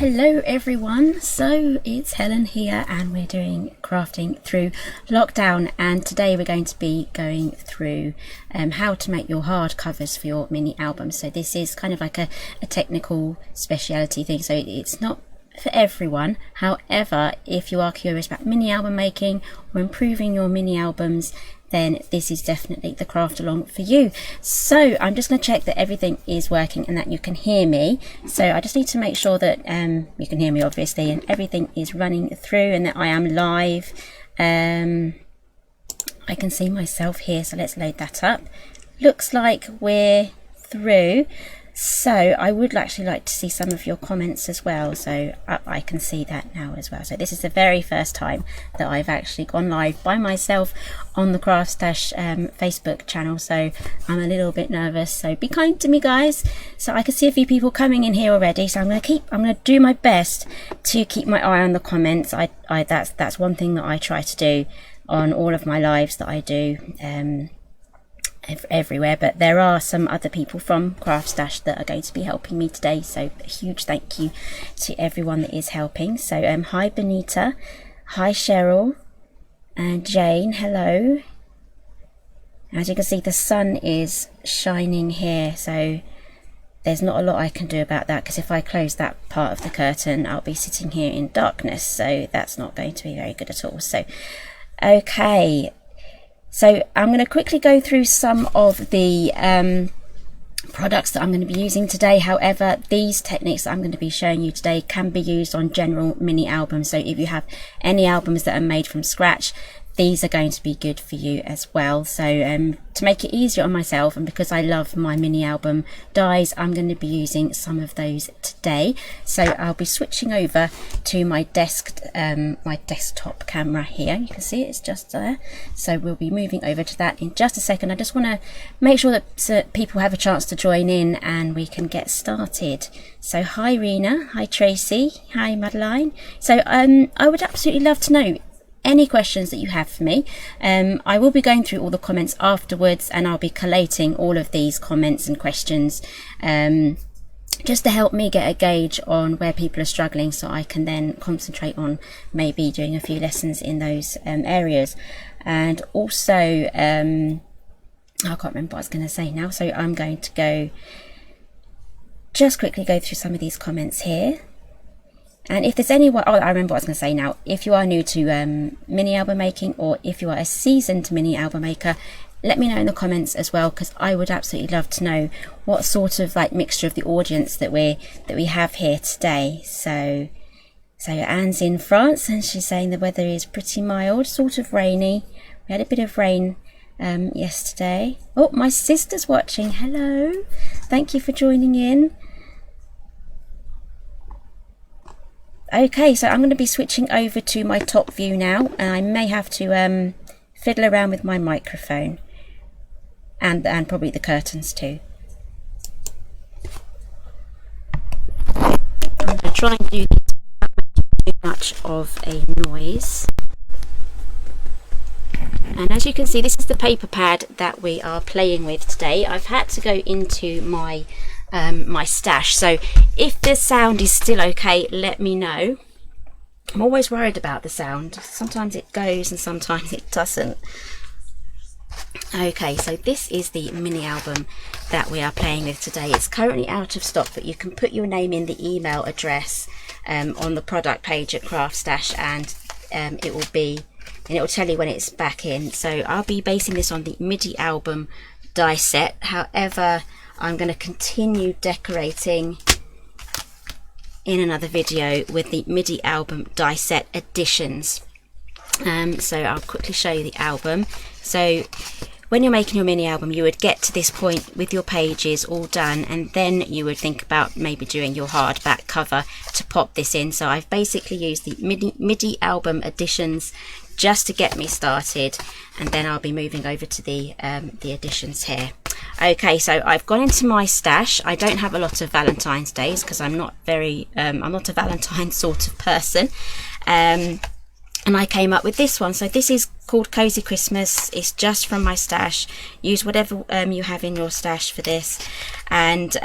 Hello everyone, so it's Helen here and we're doing crafting through lockdown, and today we're going to be going through how to make your hard covers for your mini albums. So this is kind of like a technical speciality thing, so it's not for everyone. However, if you are curious about mini album making or improving your mini albums, then this is definitely the craft along for you. So I'm just going to check that everything is working and that you can hear me. So I just need to make sure that you can hear me obviously, and everything is running through and that I am live. I can see myself here, so let's load that up. Looks like we're through. So I would actually like to see some of your comments as well, so I can see that now as well. So this is the very first time that I've actually gone live by myself on the CraftStash Facebook channel, so I'm a little bit nervous, so be kind to me guys. So I can see a few people coming in here already, so I'm going to do my best to keep my eye on the comments. That's one thing that I try to do on all of my lives that I do everywhere, but there are some other people from CraftStash that are going to be helping me today, so a huge thank you to everyone that is helping. So hi Benita, hi Cheryl, and Jane, hello. As you can see, the sun is shining here, so there's not a lot I can do about that, because if I close that part of the curtain I'll be sitting here in darkness, so that's not going to be very good at all. So okay, so I'm going to quickly go through some of the products that I'm going to be using today. However, these techniques that I'm going to be showing you today can be used on general mini albums. So if you have any albums that are made from scratch, these are going to be good for you as well. So to make it easier on myself, and because I love my mini album dies, I'm going to be using some of those today. So I'll be switching over to my desktop camera here. You can see it's just there, so we'll be moving over to that in just a second. I just want to make sure that people have a chance to join in and we can get started. So hi Rena, hi Tracy, hi Madeline. So I would absolutely love to know any questions that you have for me. I will be going through all the comments afterwards, and I'll be collating all of these comments and questions just to help me get a gauge on where people are struggling, so I can then concentrate on maybe doing a few lessons in those areas. And also I can't remember what I was going to say now, so I'm going to just quickly go through some of these comments here. And if there's anyone, I remember what I was going to say now. If you are new to mini album making, or if you are a seasoned mini album maker, let me know in the comments as well, because I would absolutely love to know what sort of like mixture of the audience that we have here today. So Anne's in France and she's saying the weather is pretty mild, sort of rainy. We had a bit of rain yesterday. Oh, my sister's watching. Hello, thank you for joining in. Okay, so I'm going to be switching over to my top view now, and I may have to fiddle around with my microphone and probably the curtains too. I'm going to try and do too much of a noise. And as you can see, this is the paper pad that we are playing with today. I've had to go into my my stash, so if the sound is still okay, let me know. I'm always worried about the sound. Sometimes it goes and sometimes it doesn't. Okay, so this is the mini album that we are playing with today. It's currently out of stock, but you can put your name in the email address on the product page at CraftStash, and it will tell you when it's back in. So I'll be basing this on the MIDI album die set. However, I'm going to continue decorating in another video with the MIDI album die set editions. So I'll quickly show you the album. So when you're making your mini album, you would get to this point with your pages all done, and then you would think about maybe doing your hardback cover to pop this in. So I've basically used the MIDI album editions just to get me started, and then I'll be moving over to the editions here. Okay, so I've gone into my stash. I don't have a lot of Valentine's days because I'm not a Valentine sort of person, and I came up with this one. So this is called Cozy Christmas. It's just from my stash. Use whatever you have in your stash for this, and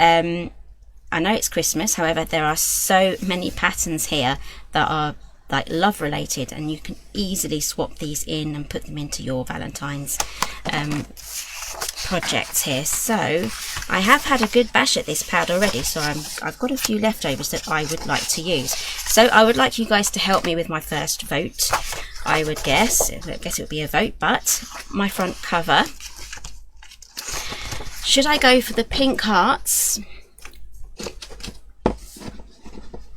I know it's Christmas, however there are so many patterns here that are like love related, and you can easily swap these in and put them into your Valentine's projects here. So I have had a good bash at this pad already, so I've got a few leftovers that I would like to use. So I would like you guys to help me with my first vote. I would guess it would be a vote, but my front cover, should I go for the pink hearts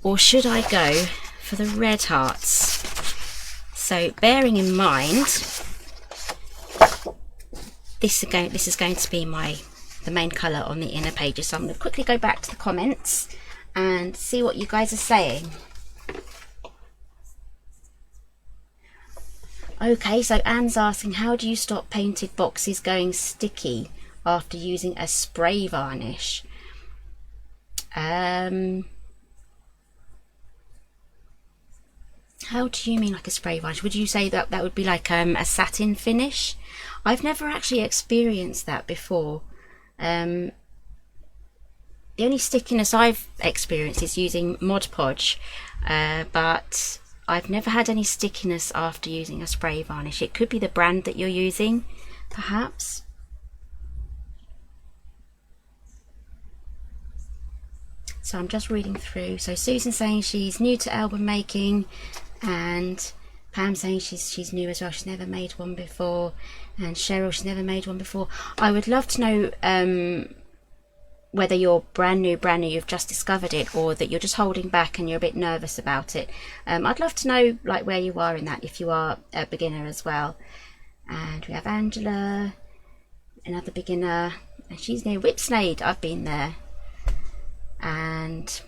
or should I go for the red hearts? So bearing in mind this is going to be the main colour on the inner pages, so I'm going to quickly go back to the comments and see what you guys are saying. Okay, so Anne's asking, how do you stop painted boxes going sticky after using a spray varnish? How do you mean like a spray varnish? Would you say that would be like a satin finish? I've never actually experienced that before. The only stickiness I've experienced is using Mod Podge, but I've never had any stickiness after using a spray varnish. It could be the brand that you're using, perhaps. So I'm just reading through. So Susan's saying she's new to album making, and Pam saying she's new as well, she's never made one before, and Cheryl, she's never made one before. I would love to know whether you're brand new, you've just discovered it, or that you're just holding back and you're a bit nervous about it. I'd love to know like where you are in that, if you are a beginner as well. And we have Angela, another beginner, and she's near Whipsnade. I've been there. And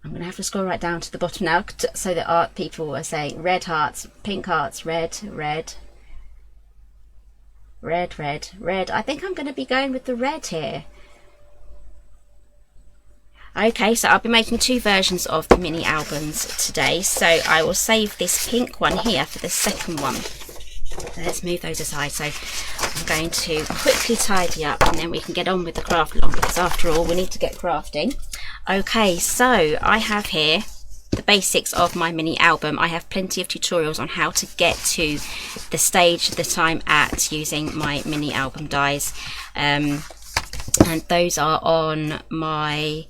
I'm going to have to scroll right down to the bottom now, so that art people are saying red hearts, pink hearts, red, red, red, red, red. I think I'm going to be going with the red here. Okay, so I'll be making two versions of the mini albums today, so I will save this pink one here for the second one. So let's move those aside. So I'm going to quickly tidy up and then we can get on with the craft along, because after all we need to get crafting. Okay, so I have here the basics of my mini album. I have plenty of tutorials on how to get to the stage that I'm at using my mini album dies, and those are on my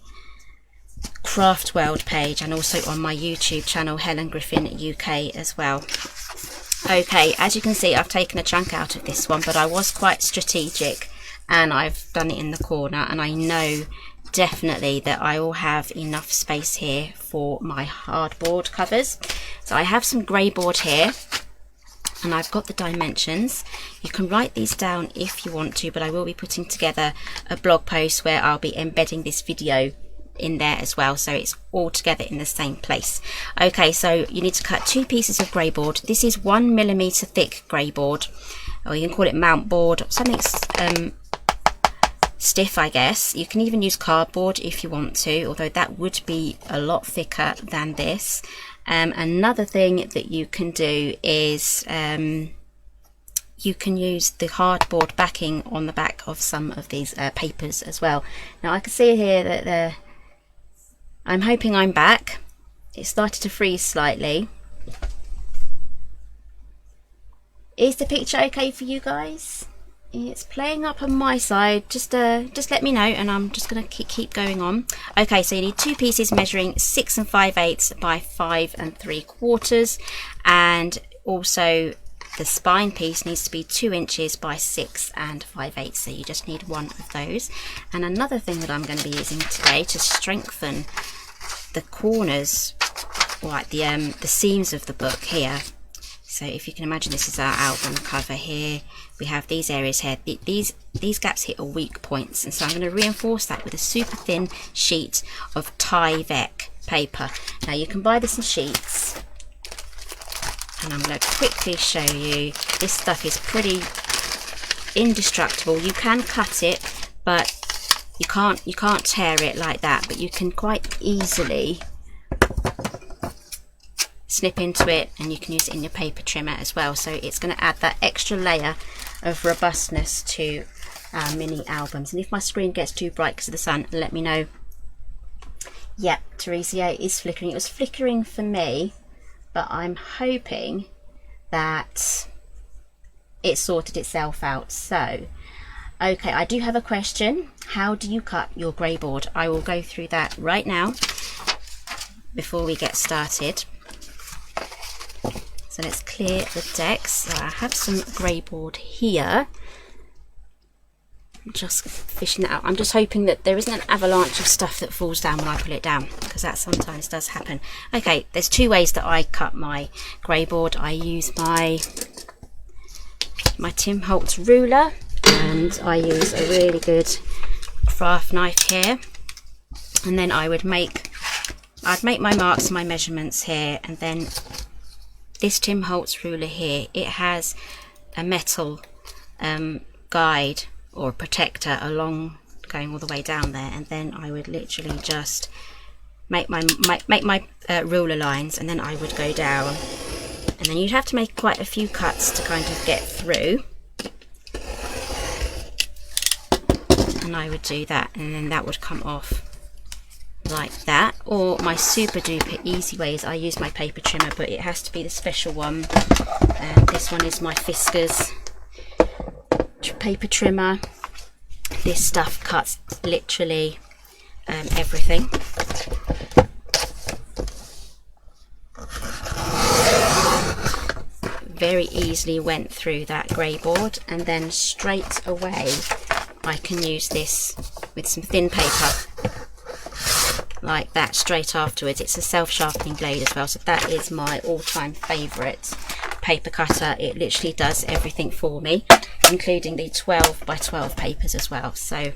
Craft World page and also on my YouTube channel, Helen Griffin UK, as well. Okay, as you can see, I've taken a chunk out of this one, but I was quite strategic and I've done it in the corner, and I know definitely that I will have enough space here for my hardboard covers. So I have some grey board here, and I've got the dimensions. You can write these down if you want to, but I will be putting together a blog post where I'll be embedding this video in there as well, so it's all together in the same place. Okay, so you need to cut 2 pieces of grey board. This is 1mm thick grey board, or you can call it mount board, something stiff, I guess. You can even use cardboard if you want to, although that would be a lot thicker than this. Another thing that you can do is you can use the hardboard backing on the back of some of these papers as well. Now I can see here that I'm hoping I'm back. It started to freeze slightly. Is the picture okay for you guys? It's playing up on my side. Just let me know, and I'm just going to keep going on. Okay, so you need 2 pieces measuring 6 5/8 by 5 3/4, and also the spine piece needs to be 2 inches by 6 5/8. So you just need one of those. And another thing that I'm going to be using today to strengthen the corners, like the seams of the book here. So if you can imagine, this is our album cover here. We have these areas here. These gaps here are weak points, and so I'm going to reinforce that with a super thin sheet of tyvek paper. Now you can buy this in sheets, and I'm going to quickly show you. This stuff is pretty indestructible. You can cut it, but you can't tear it like that. But you can quite easily snip into it, and you can use it in your paper trimmer as well. So it's going to add that extra layer of robustness to our mini albums. And if my screen gets too bright because of the sun, let me know. Yep, Teresia, it is flickering. It was flickering for me, but I'm hoping that it sorted itself out. So, okay, I do have a question. How do you cut your grey board? I will go through that right now before we get started. So let's clear the decks. So I have some grey board here. I'm just fishing that out. I'm just hoping that there isn't an avalanche of stuff that falls down when I pull it down, because that sometimes does happen. Okay, there's two ways that I cut my grey board. I use my Tim Holtz ruler, and I use a really good craft knife here, and then I'd make my marks and my measurements here, and then this Tim Holtz ruler here, it has a metal guide or protector along going all the way down there, and then I would literally just make my ruler lines, and then I would go down, and then you'd have to make quite a few cuts to kind of get through, and I would do that, and then that would come off like that. Or my super duper easy way is I use my paper trimmer, but it has to be the special one, and this one is my Fiskars paper trimmer. This stuff cuts literally everything. Very easily went through that grey board, and then straight away I can use this with some thin paper like that straight afterwards. It's a self-sharpening blade as well, so that is my all-time favourite paper cutter. It literally does everything for me, including the 12 by 12 papers as well. So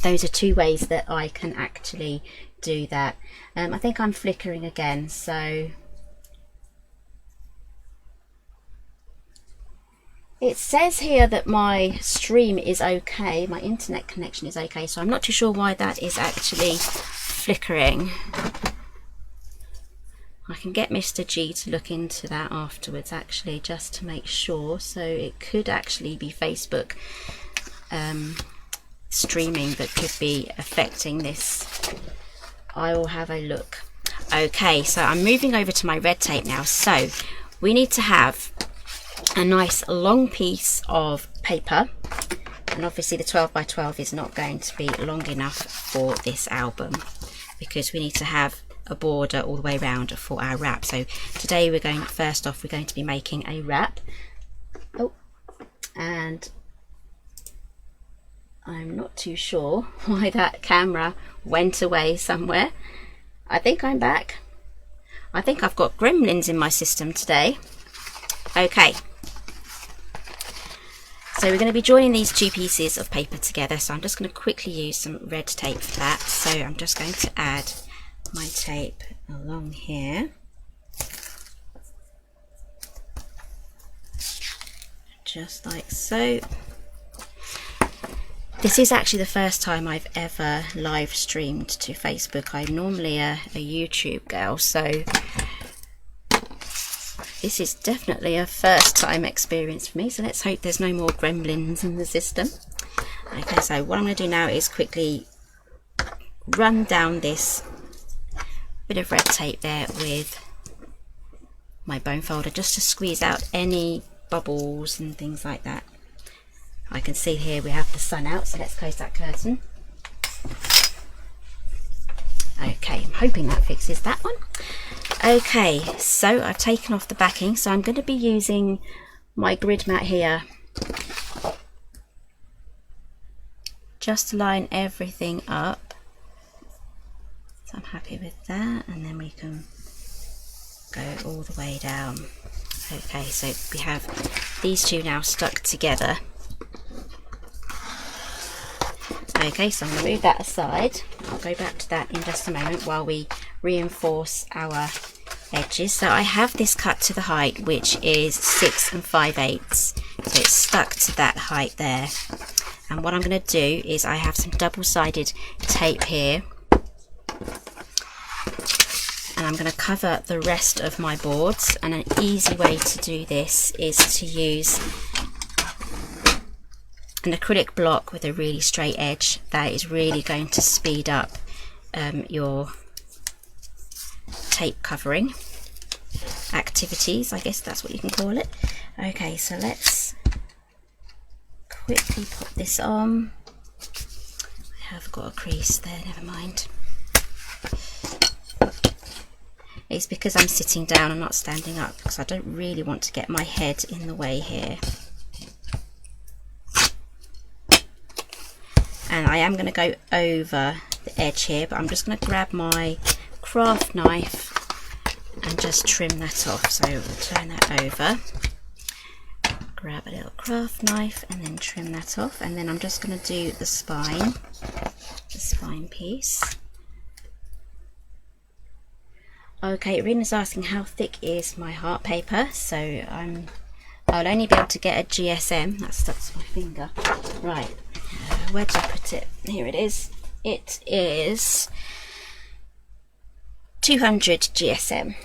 those are two ways that I can actually do that. I think I'm flickering again, so it says here that my stream is okay, my internet connection is okay, so I'm not too sure why that is actually flickering. I can get Mr. G to look into that afterwards, actually, just to make sure. So it could actually be Facebook streaming that could be affecting this. I will have a look. Okay, so I'm moving over to my red tape now. So we need to have a nice long piece of paper, and obviously the 12 by 12 is not going to be long enough for this album, because we need to have a border all the way around for our wrap. So today we're going to be making a wrap. Oh, and I'm not too sure why that camera went away somewhere. I think I'm back. I think I've got gremlins in my system today. Okay, so we're going to be joining these two pieces of paper together, so I'm just going to quickly use some red tape for that. So I'm just going to add my tape along here, just like so. This is actually the first time I've ever live streamed to Facebook. I'm normally a YouTube girl, so this is definitely a first time experience for me, so let's hope there's no more gremlins in the system. Okay, so what I'm going to do now is quickly run down this bit of red tape there with my bone folder, just to squeeze out any bubbles and things like that. I can see here we have the sun out, so let's close that curtain. Okay, I'm hoping that fixes that one. Okay, so I've taken off the backing, so I'm going to be using my grid mat here just to line everything up. So I'm happy with that, and then we can go all the way down. Okay, so we have these two now stuck together. Okay, so I'm going to move that aside. I'll go back to that in just a moment while we reinforce our edges. So I have this cut to the height, which is 6 5/8, so it's stuck to that height there. And what I'm going to do is I have some double-sided tape here, and I'm going to cover the rest of my boards. And an easy way to do this is to use an acrylic block with a really straight edge, that is really going to speed up your tape covering activities, I guess that's what you can call it. Okay, so let's quickly put this on. I have got a crease there, never mind. It's because I'm sitting down and not standing up, because I don't really want to get my head in the way here. And I am going to go over the edge here, but I'm just going to grab my craft knife and just trim that off. So we'll turn that over, grab a little craft knife and then trim that off, and then I'm just going to do the spine piece. Okay, Rena's asking how thick is my heart paper, so I'll only be able to get a GSM. That's my finger. Right, where did I put it? Here it is. It is 200 GSM.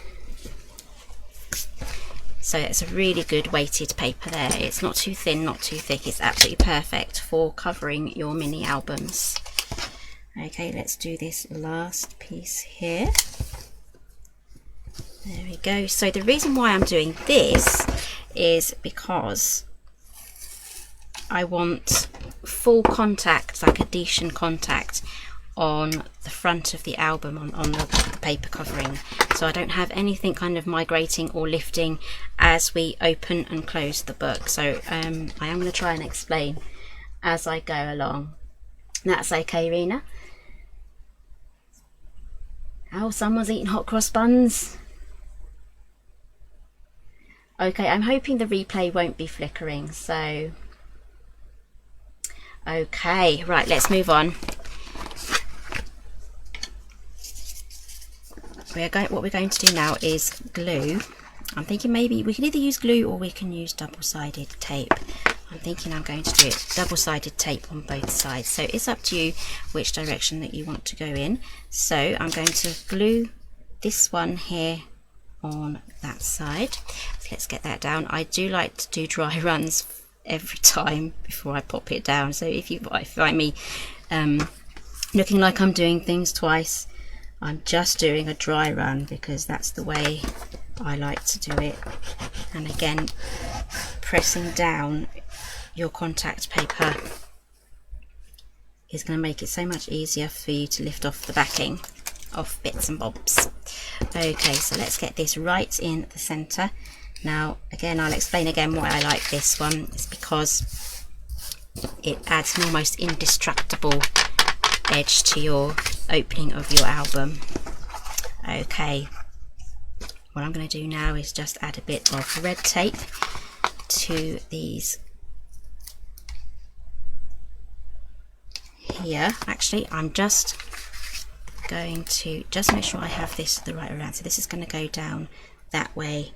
So it's a really good weighted paper there. It's not too thin, not too thick. It's absolutely perfect for covering your mini albums. Okay, let's do this last piece here. There we go. So the reason why I'm doing this is because I want full contact, like adhesion contact, on the front of the album, on the paper covering, so I don't have anything kind of migrating or lifting as we open and close the book. So I am going to try and explain as I go along. That's okay, Rena? Oh, someone's eating hot cross buns. Okay, I'm hoping the replay won't be flickering, so okay, right, let's move on. What we're going to do now is glue. I'm thinking maybe we can either use glue or we can use double-sided tape. I'm thinking I'm going to do it double-sided tape on both sides, so it's up to you which direction that you want to go in. So I'm going to glue this one here on that side. So let's get that down. I do like to do dry runs every time before I pop it down, so if you find me looking like I'm doing things twice, I'm just doing a dry run because that's the way I like to do it. And again, pressing down your contact paper is going to make it so much easier for you to lift off the backing of bits and bobs. Okay, so let's get this right in the center. Now again, I'll explain again why I like this one. It's because it adds an almost indestructible edge to your opening of your album. Okay, what I'm going to do now is just add a bit of red tape to these here. Actually, I'm just going to make sure I have this the right way around. So this is going to go down that way,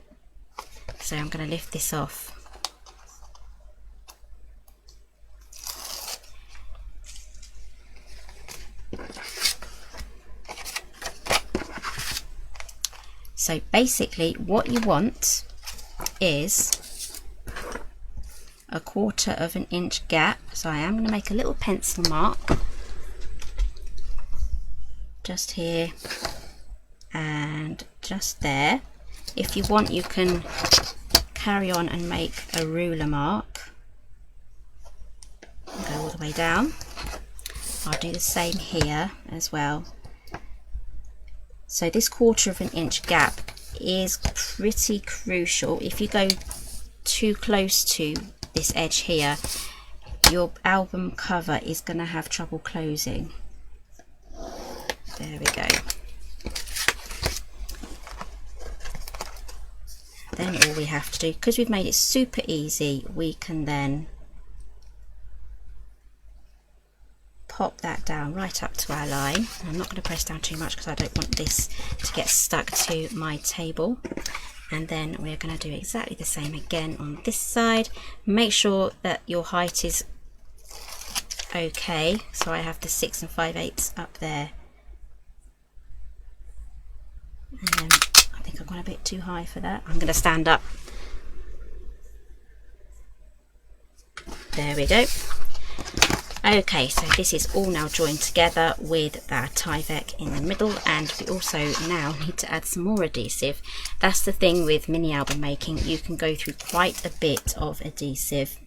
so I'm going to lift this off. So basically what you want is a 1/4 of an inch gap. So I am going to make a little pencil mark just here and just there. If you want, you can carry on and make a ruler mark and go all the way down. I'll do the same here as well. So this 1/4 of an inch gap is pretty crucial. If you go too close to this edge here, your album cover is going to have trouble closing. There we go. Then all we have to do, because we've made it super easy, we can then pop that down right up to our line. I'm not going to press down too much because I don't want this to get stuck to my table. And then we're going to do exactly the same again on this side. Make sure that your height is okay. So I have the 6 5/8 up there. And then I think I've gone a bit too high for that. I'm going to stand up. There we go. Okay, so this is all now joined together with that tyvek in the middle, and we also now need to add some more adhesive. That's the thing with mini album making, you can go through quite a bit of adhesive.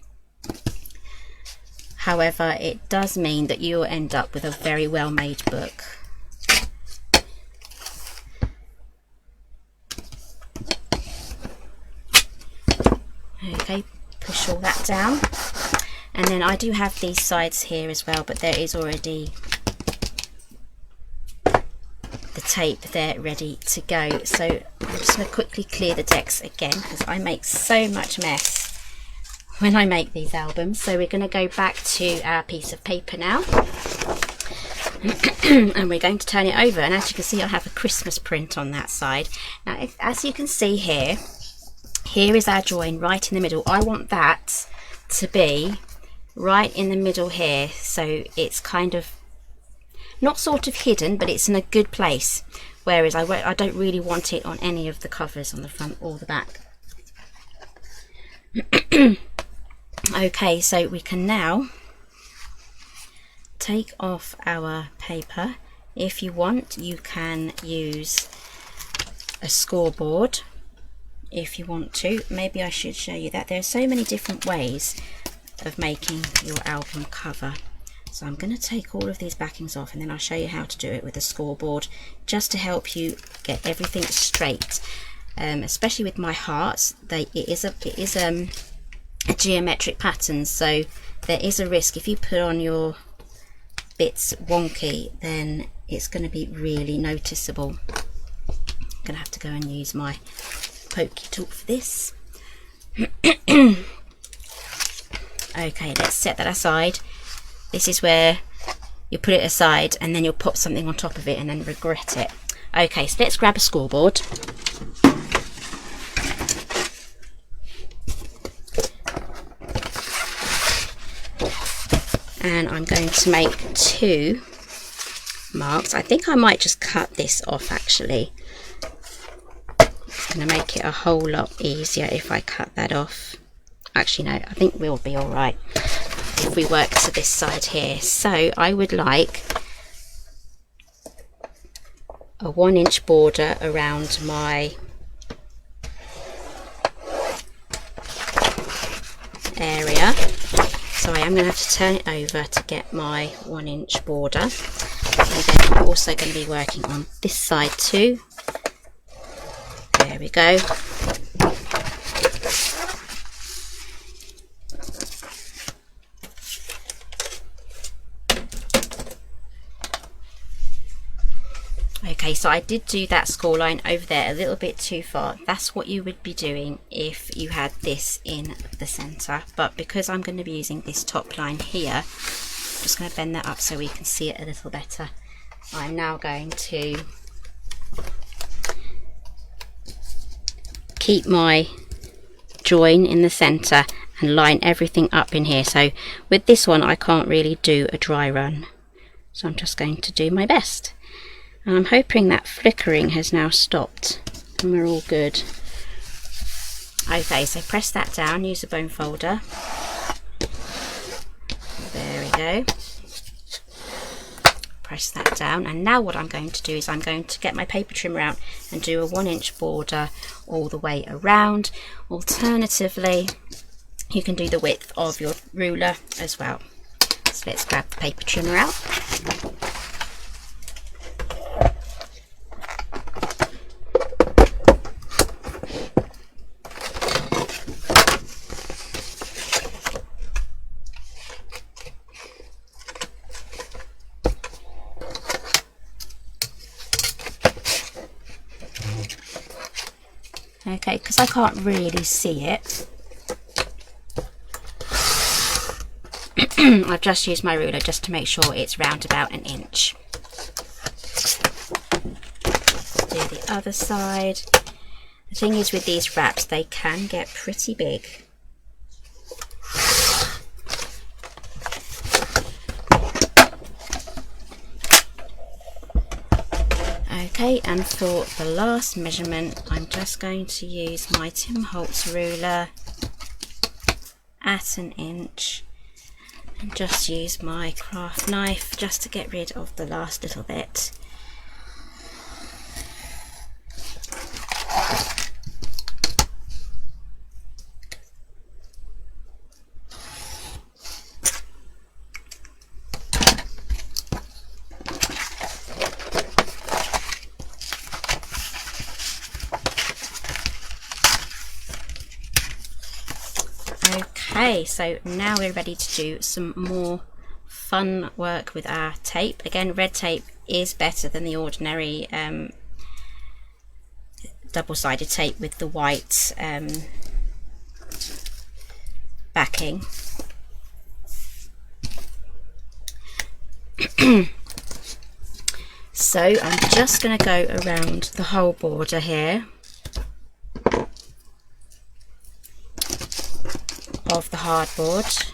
However, it does mean that you'll end up with a very well made book. Okay, push all that down. And then I do have these sides here as well, but there is already the tape there ready to go. So I'm just going to quickly clear the decks again, because I make so much mess when I make these albums. So we're going to go back to our piece of paper now. And we're going to turn it over, and as you can see I have a Christmas print on that side. Now as you can see here, here is our join right in the middle. I want that to be right in the middle here, so it's kind of not sort of hidden, but it's in a good place, whereas I don't really want it on any of the covers on the front or the back. Okay, so we can now take off our paper. If you want, you can use a scoreboard if you want to. Maybe I should show you that. There are so many different ways of making your album cover. So I'm going to take all of these backings off, and then I'll show you how to do it with a scoreboard, just to help you get everything straight. Especially with my hearts, it is a geometric pattern, so there is a risk if you put on your bits wonky, then it's going to be really noticeable. I'm going to have to go and use my pokey tool for this. Okay, let's set that aside. This is where you put it aside, and then you'll pop something on top of it and then regret it. Okay, so let's grab a scoreboard. And I'm going to make 2 marks. I think I might just cut this off actually. It's going to make it a whole lot easier if I cut that off. Actually no, I think we'll be alright if we work to this side here. So I would like a 1-inch border around my area. So I am going to have to turn it over to get my 1-inch border. And then I'm also going to be working on this side too. There we go. Okay, so I did do that score line over there a little bit too far. That's what you would be doing if you had this in the center, but because I'm going to be using this top line here, I'm just going to bend that up so we can see it a little better. I'm now going to keep my join in the center and line everything up in here. So with this one I can't really do a dry run, so I'm just going to do my best. And I'm hoping that flickering has now stopped and we're all good. Okay, so press that down, use a bone folder. There we go. Press that down, and now what I'm going to do is I'm going to get my paper trimmer out and do a 1-inch border all the way around. Alternatively, you can do the width of your ruler as well. So let's grab the paper trimmer out. Okay, because I can't really see it, I've just used my ruler just to make sure it's round about 1 inch. Do the other side. The thing is with these wraps, they can get pretty big. Okay, and for the last measurement, I'm just going to use my Tim Holtz ruler at 1 inch, and just use my craft knife just to get rid of the last little bit. Okay, so now we're ready to do some more fun work with our tape. Again, red tape is better than the ordinary double-sided tape with the white backing. So I'm just going to go around the whole border here of the hardboard.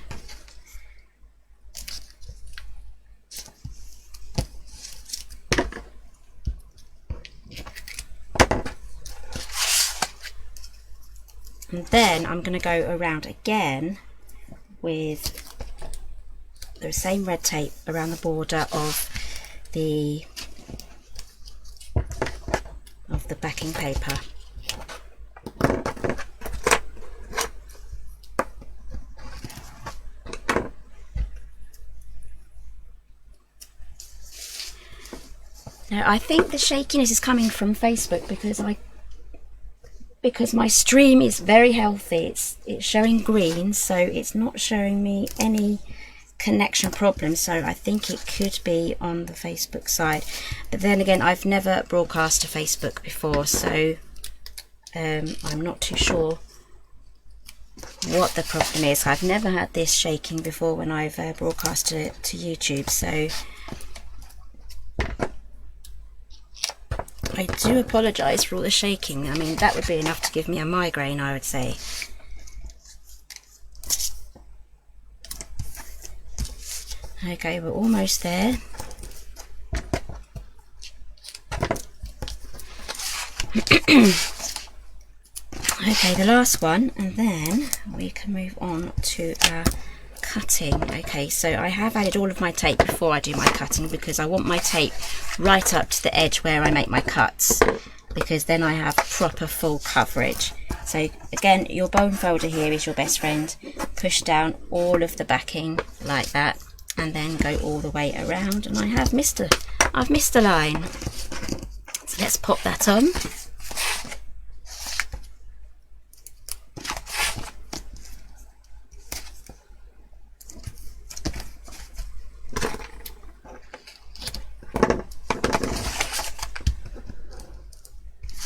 And then I'm going to go around again with the same red tape around the border of the backing paper. Now I think the shakiness is coming from Facebook because my stream is very healthy. It's showing green, so it's not showing me any connection problems, so I think it could be on the Facebook side. But then again, I've never broadcast to Facebook before, so I'm not too sure what the problem is. I've never had this shaking before when I've broadcasted it to YouTube, so I do apologise for all the shaking. I mean, that would be enough to give me a migraine, I would say. Okay, we're almost there. Okay, the last one, and then we can move on to our cutting. Okay, so I have added all of my tape before I do my cutting because I want my tape right up to the edge where I make my cuts, because then I have proper full coverage. So again, your bone folder here is your best friend. Push down all of the backing like that, and then go all the way around, and I've missed a line. So let's pop that on.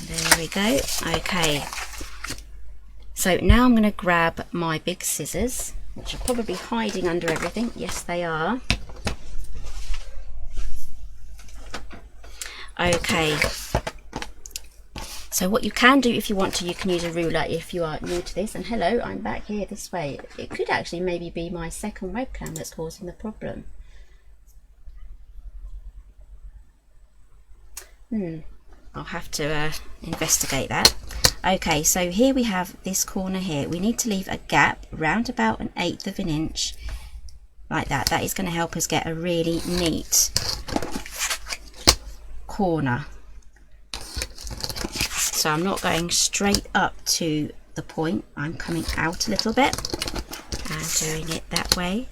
There we go. Okay, so now I'm going to grab my big scissors, which are probably hiding under everything. Yes, they are. Okay, so what you can do if you want to, you can use a ruler if you are new to this. And hello, I'm back here this way. It could actually maybe be my second webcam that's causing the problem. I'll have to investigate that. Okay, so here we have this corner here. We need to leave a gap round about 1/8 of an inch, like that. That is going to help us get a really neat corner. So I'm not going straight up to the point. I'm coming out a little bit and doing it that way.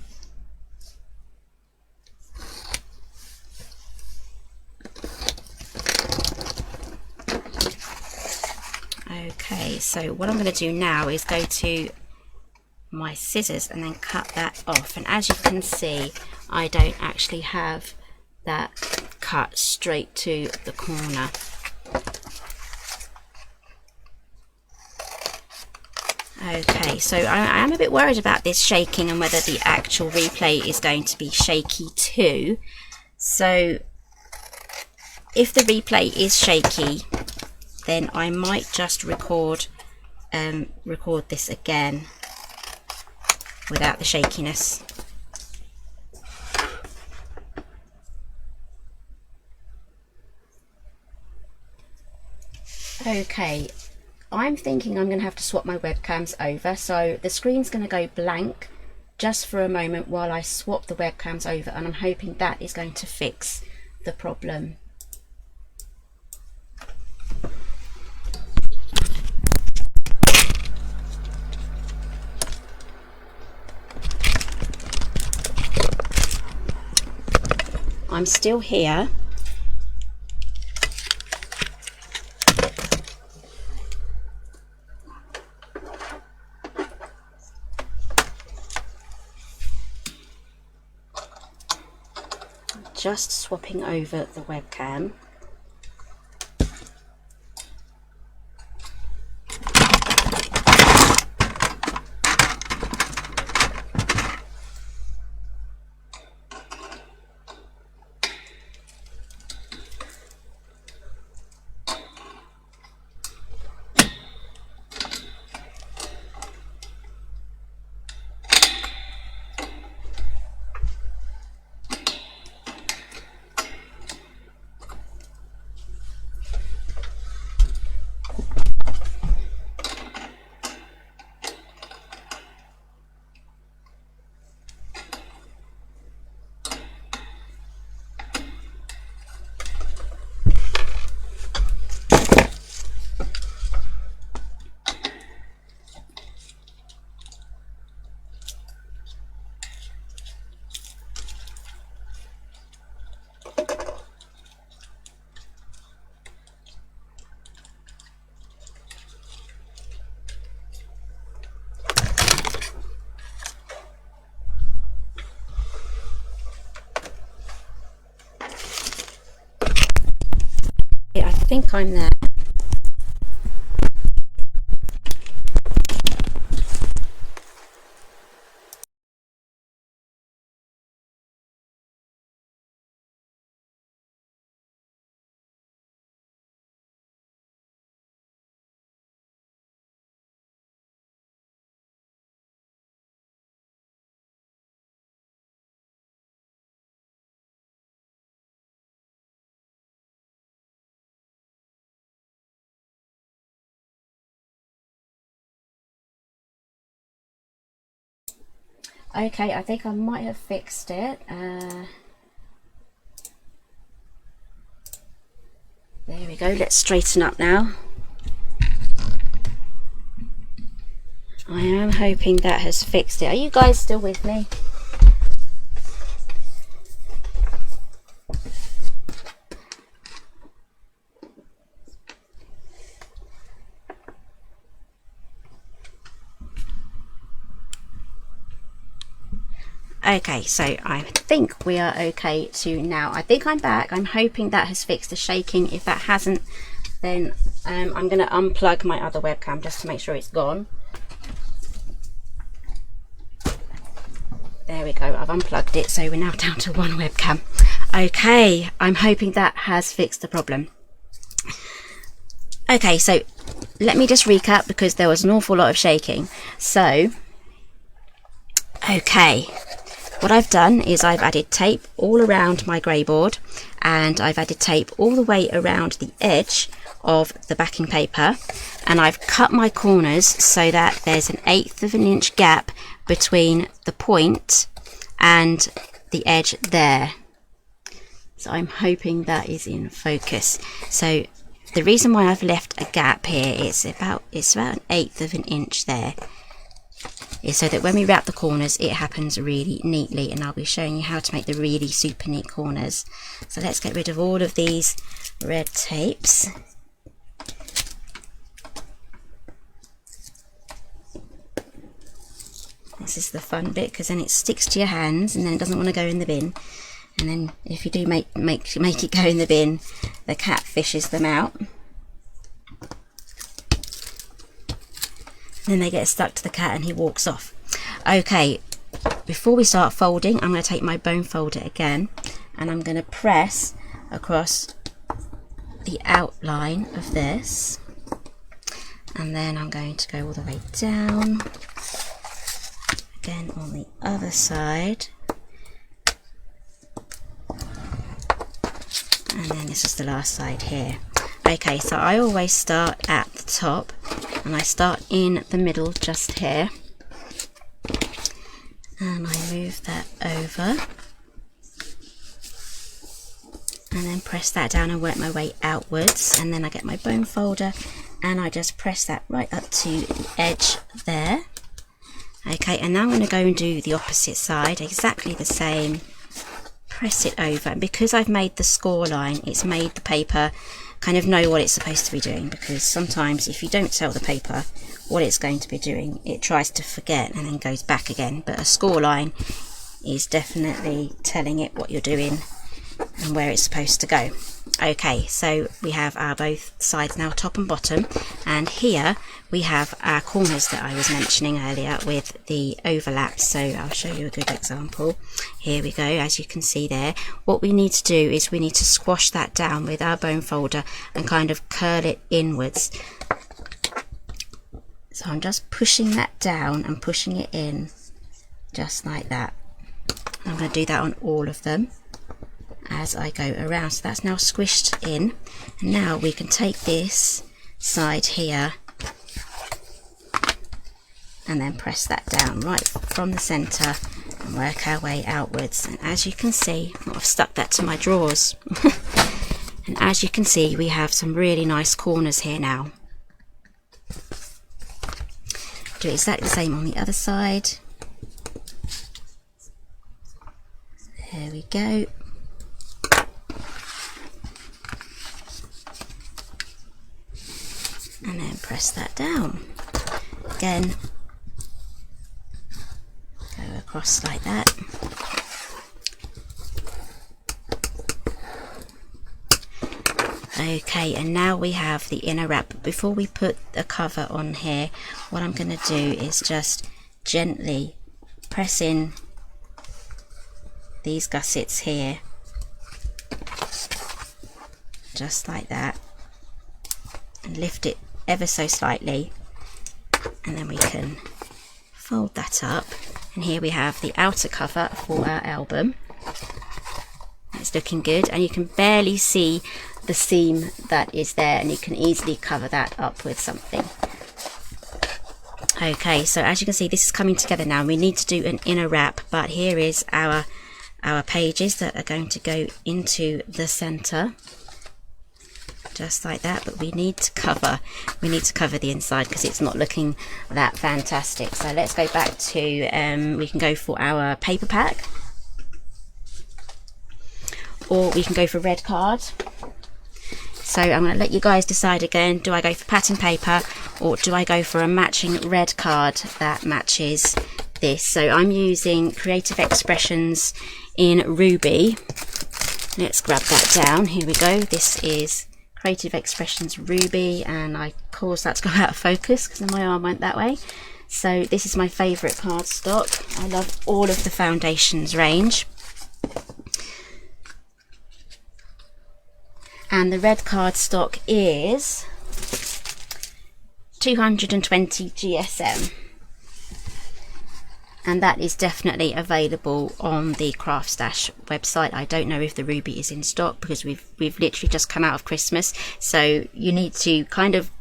Okay, so what I'm going to do now is go to my scissors and then cut that off. And as you can see, I don't actually have that cut straight to the corner. Okay, so I am a bit worried about this shaking and whether the actual replay is going to be shaky too. So if the replay is shaky, then I might just record this again without the shakiness. Okay, I'm thinking I'm going to have to swap my webcams over, so the screen's going to go blank just for a moment while I swap the webcams over, and I'm hoping that is going to fix the problem. I'm still here. Just swapping over the webcam. I think I'm there. Okay, I think I might have fixed it. There we go, let's straighten up now. I am hoping that has fixed it. Are you guys still with me? Okay, so I think we are okay to now. I think I'm back. I'm hoping that has fixed the shaking. If that hasn't, then I'm going to unplug my other webcam just to make sure it's gone. There we go, I've unplugged it, so we're now down to one webcam. Okay, I'm hoping that has fixed the problem. Okay, so let me just recap because there was an awful lot of shaking. So, okay. What I've done is I've added tape all around my grey board, and I've added tape all the way around the edge of the backing paper, and I've cut my corners so that there's 1/8 of an inch gap between the point and the edge there. So I'm hoping that is in focus. So the reason why I've left a gap here is about 1/8 of an inch there, is so that when we wrap the corners it happens really neatly, and I'll be showing you how to make the really super neat corners. So let's get rid of all of these red tapes. This is the fun bit, because then it sticks to your hands and then it doesn't want to go in the bin, and then if you do make it go in the bin, the cat fishes them out. Then they get stuck to the cat and he walks off. Okay, before we start folding, I'm going to take my bone folder again and I'm going to press across the outline of this, and then I'm going to go all the way down again on the other side, and then this is the last side here. Okay, so I always start at the top and I start in the middle just here, and I move that over and then press that down and work my way outwards, and then I get my bone folder and I just press that right up to the edge there. Okay, and now I'm going to go and do the opposite side, exactly the same. Press it over, and because I've made the score line, it's made the paper kind of know what it's supposed to be doing, because sometimes if you don't tell the paper what it's going to be doing, it tries to forget and then goes back again. But a score line is definitely telling it what you're doing and where it's supposed to go. Okay, so we have our both sides now, top and bottom, and here we have our corners that I was mentioning earlier with the overlaps. So I'll show you a good example. Here we go. As you can see there, what we need to do is we need to squash that down with our bone folder and kind of curl it inwards. So I'm just pushing that down and pushing it in just like that. I'm going to do that on all of them as I go around. So that's now squished in, and now we can take this side here and then press that down right from the center and work our way outwards. And as you can see, I've stuck that to my drawers and as you can see, we have some really nice corners here now. Do exactly the same on the other side. There we go. And then press that down. Again, go across like that. Okay, and now we have the inner wrap. But before we put a cover on here, what I'm going to do is just gently press in these gussets here, just like that, and lift it ever so slightly, and then we can fold that up, and here we have the outer cover for our album. It's looking good, and you can barely see the seam that is there, and you can easily cover that up with something. Okay, so as you can see, this is coming together now. We need to do an inner wrap, but here is our pages that are going to go into the center, just like that. But we need to cover the inside because it's not looking that fantastic. So let's go back to we can go for our paper pack, or we can go for red card. So I'm going to let you guys decide again. Do I go for pattern paper, or do I go for a matching red card that matches this? So I'm using Creative Expressions in Ruby. Let's grab that down. Here we go. This is Creative Expressions Ruby, and I caused that to go out of focus because my arm went that way. So this is my favourite cardstock. I love all of the Foundations range. And the red cardstock is 220 GSM. And that is definitely available on the CraftStash website. I don't know if the Ruby is in stock because we've literally just come out of Christmas. So you need to kind of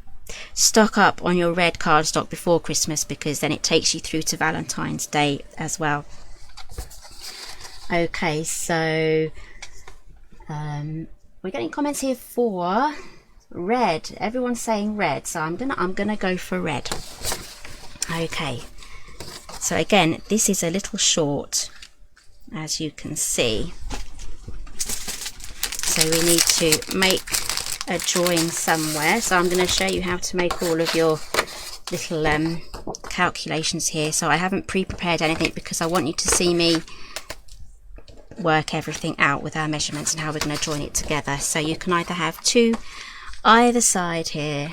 stock up on your red cardstock before Christmas, because then it takes you through to Valentine's Day as well. Okay, so we're getting comments here for red. Everyone's saying red, so I'm gonna go for red. Okay, so again, this is a little short, as you can see. So we need to make a drawing somewhere. So I'm going to show you how to make all of your little calculations here. So I haven't pre-prepared anything because I want you to see me work everything out with our measurements and how we're going to join it together. So you can either have two either side here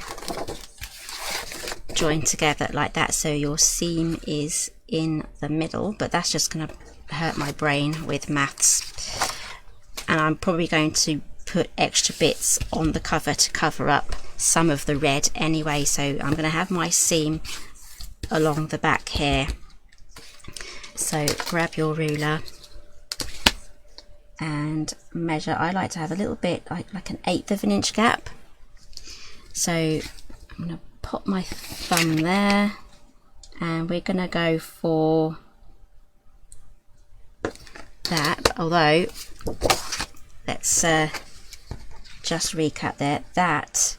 joined together like that, so your seam is in the middle, but that's just going to hurt my brain with maths, and I'm probably going to put extra bits on the cover to cover up some of the red anyway. So I'm going to have my seam along the back here. So grab your ruler and measure. I like to have a little bit like an 1/8 of an inch gap. So I'm going to pop my thumb there, and we're going to go for that, although let's just recap there, that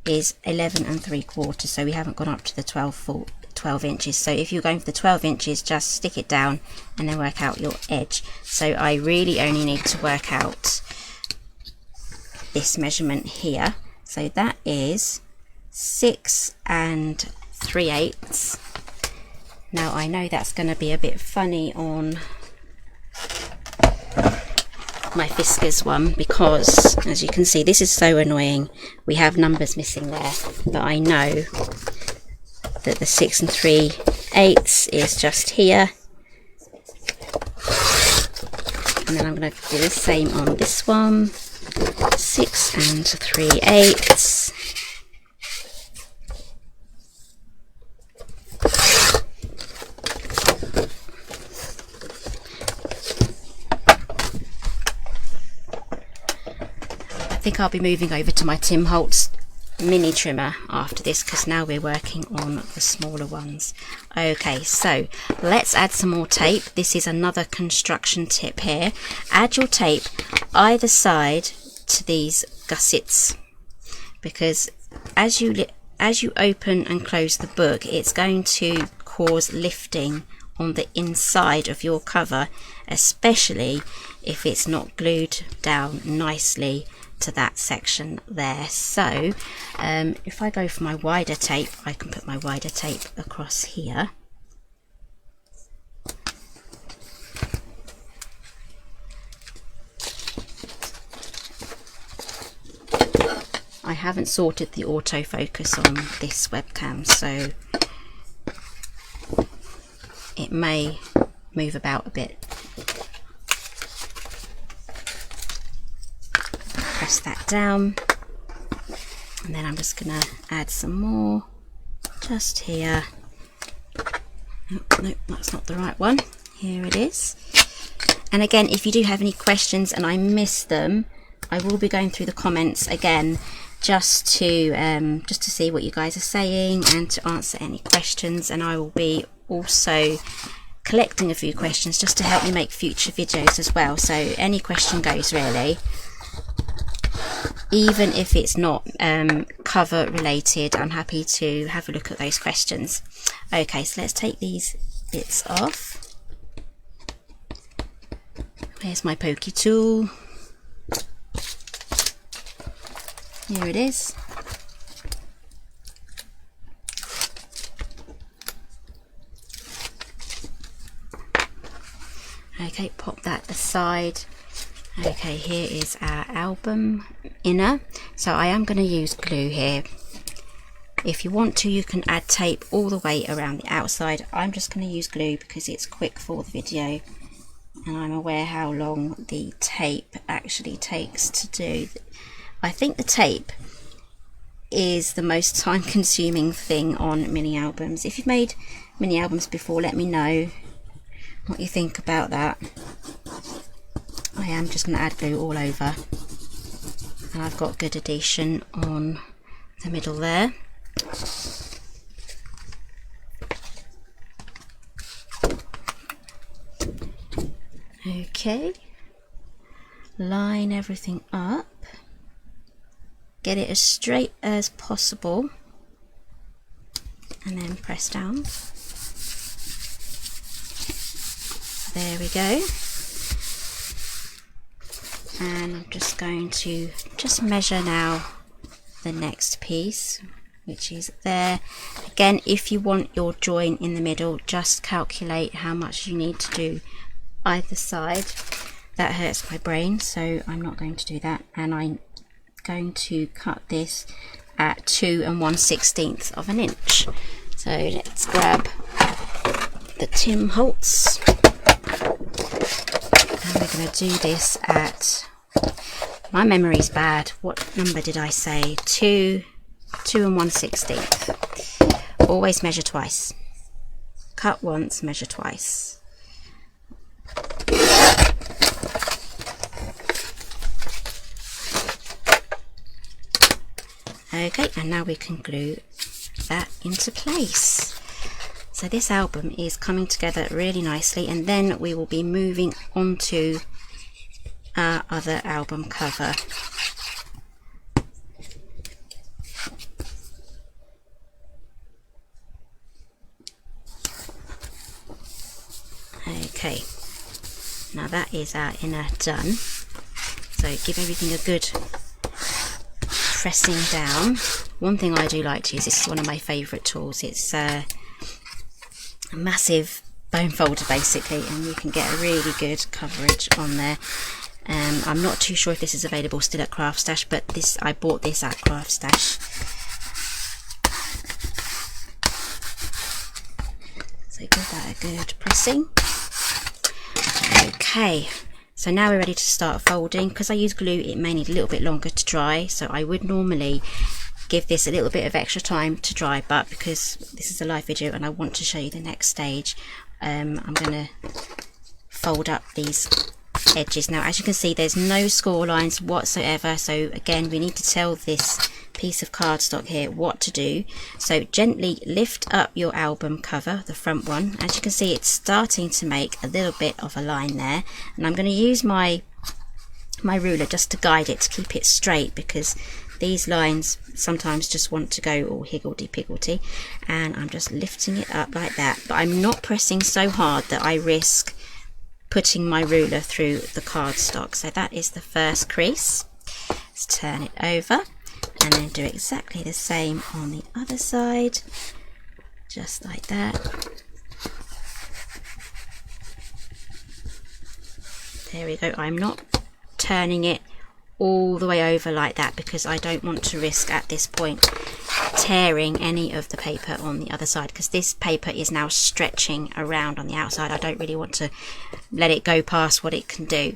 is 11 3/4, so we haven't gone up to the 12 inches. So if you're going for the 12 inches, just stick it down and then work out your edge. So I really only need to work out this measurement here. So that is 6 3/8. Now I know that's going to be a bit funny on my Fiskars one, because as you can see, this is so annoying, we have numbers missing there, but I know that the 6 3/8 is just here, and then I'm going to do the same on this one, 6 3/8. I think I'll be moving over to my Tim Holtz mini trimmer after this, because now we're working on the smaller ones. Okay, so let's add some more tape. This is another construction tip here. Add your tape either side to these gussets, because as you open and close the book, it's going to cause lifting on the inside of your cover, especially if it's not glued down nicely to that section there. So if I go for my wider tape, I can put my wider tape across here. I haven't sorted the autofocus on this webcam, so it may move about a bit. Press that down, and then I'm just going to add some more just here. Oh, no, that's not the right one. Here it is. And again, if you do have any questions and I miss them, I will be going through the comments again, just to see what you guys are saying and to answer any questions. And I will be also collecting a few questions just to help me make future videos as well. So any question goes, really, even if it's not cover related. I'm happy to have a look at those questions. Okay, so let's take these bits off. Here's my pokey tool. Here it is. Okay, pop that aside. Okay, here is our album inner. So I am going to use glue here. If you want to, you can add tape all the way around the outside. I'm just going to use glue because it's quick for the video, and I'm aware how long the tape actually takes to do. I think the tape is the most time consuming thing on mini albums. If you've made mini albums before, let me know what you think about that. I am just going to add glue all over, and I've got good adhesion on the middle there. Okay, line everything up, get it as straight as possible, and then press down. There we go. And I'm just going to measure now the next piece, which is there. Again, if you want your join in the middle, just calculate how much you need to do either side. That hurts my brain, so I'm not going to do that. And I'm going to cut this at 2 1/16 of an inch. So let's grab the Tim Holtz, and we're going to do this at, my memory's bad, what number did I say? 2 1/16. Always measure twice. Cut once, measure twice. Okay, and now we can glue that into place. So this album is coming together really nicely, and then we will be moving on to our other album cover. Okay, now that is our inner done. So give everything a good pressing down. One thing I do like to use, this is one of my favourite tools, it's a massive bone folder basically, and you can get a really good coverage on there. I'm not too sure if this is available still at CraftStash, but I bought this at CraftStash. So give that a good pressing. Okay, so now we're ready to start folding. Because I use glue, it may need a little bit longer to dry, so I would normally give this a little bit of extra time to dry, but because this is a live video and I want to show you the next stage, I'm going to fold up these edges. Now as you can see, there's no score lines whatsoever, so again we need to tell this piece of cardstock here what to do. So gently lift up your album cover, the front one. As you can see, it's starting to make a little bit of a line there, and I'm going to use my ruler just to guide it, to keep it straight, because these lines sometimes just want to go all higgledy-piggledy, and I'm just lifting it up like that, but I'm not pressing so hard that I risk putting my ruler through the cardstock. So that is the first crease. Let's turn it over and then do exactly the same on the other side, just like that. There we go. I'm not turning it all the way over like that because I don't want to risk at this point tearing any of the paper on the other side, because this paper is now stretching around on the outside. I don't really want to let it go past what it can do.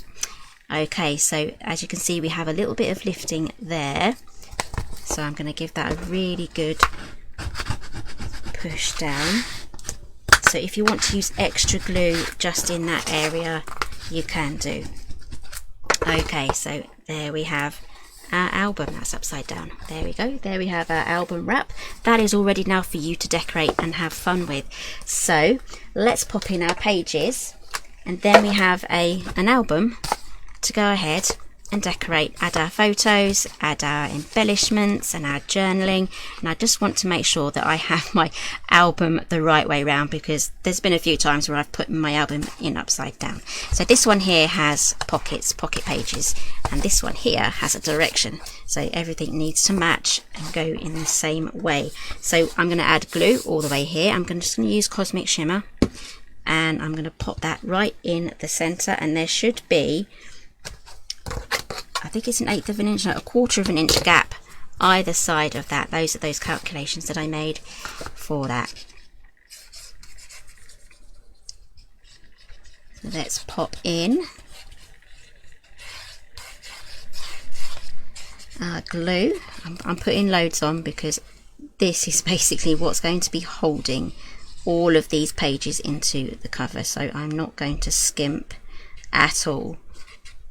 Okay, so as you can see, we have a little bit of lifting there, so I'm going to give that a really good push down. So if you want to use extra glue just in that area, you can do. Okay, so there we have our album. That's upside down. There we go. There we have our album wrap. That is all ready now for you to decorate and have fun with. So let's pop in our pages, and then we have an album to go ahead and decorate. Add our photos, add our embellishments and our journaling. And I just want to make sure that I have my album the right way round, because there's been a few times where I've put my album in upside down. So this one here has pockets, pocket pages, and this one here has a direction. So everything needs to match and go in the same way. So I'm going to add glue all the way here. I'm just going to use Cosmic Shimmer, and I'm going to pop that right in the center, and there should be, I think it's 1/8 of an inch, no, 1/4 of an inch gap either side of that. Those are those calculations that I made for that. So let's pop in glue. I'm putting loads on because this is basically what's going to be holding all of these pages into the cover, so I'm not going to skimp at all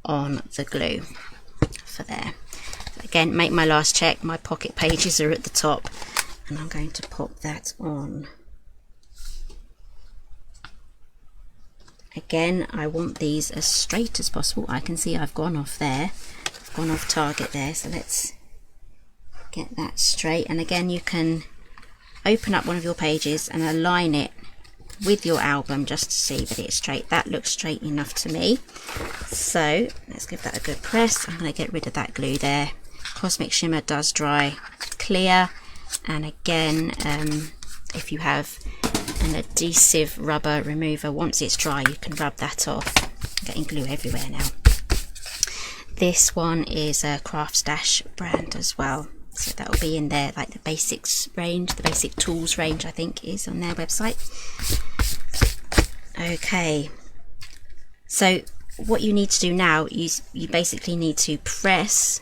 on the glue for there. Again, make my last check. My pocket pages are at the top, and I'm going to pop that on. Again, I want these as straight as possible. I can see I've gone off there, I've gone off target there, so let's get that straight. And again, you can open up one of your pages and align it with your album just to see that it's straight. That looks straight enough to me. So let's give that a good press. I'm going to get rid of that glue there. Cosmic Shimmer does dry clear, and again, if you have an adhesive rubber remover, once it's dry you can rub that off. I'm getting glue everywhere now. This one is a CraftStash brand as well, so that will be in there, like the basics range, the basic tools range I think is on their website. Okay, so what you need to do now is you basically need to press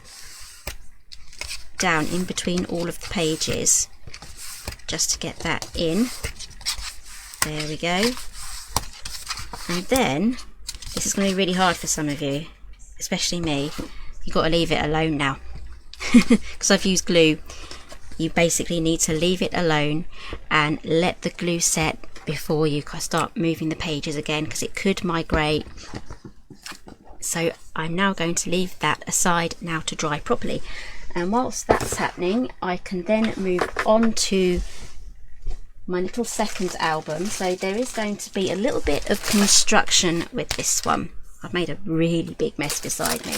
down in between all of the pages just to get that in. There we go. And then this is going to be really hard for some of you, especially me. You've got to leave it alone now because I've used glue. You basically need to leave it alone and let the glue set before you start moving the pages again, because it could migrate. So I'm now going to leave that aside now to dry properly, and whilst that's happening I can then move on to my little second album. So there is going to be a little bit of construction with this one. I've made a really big mess beside me.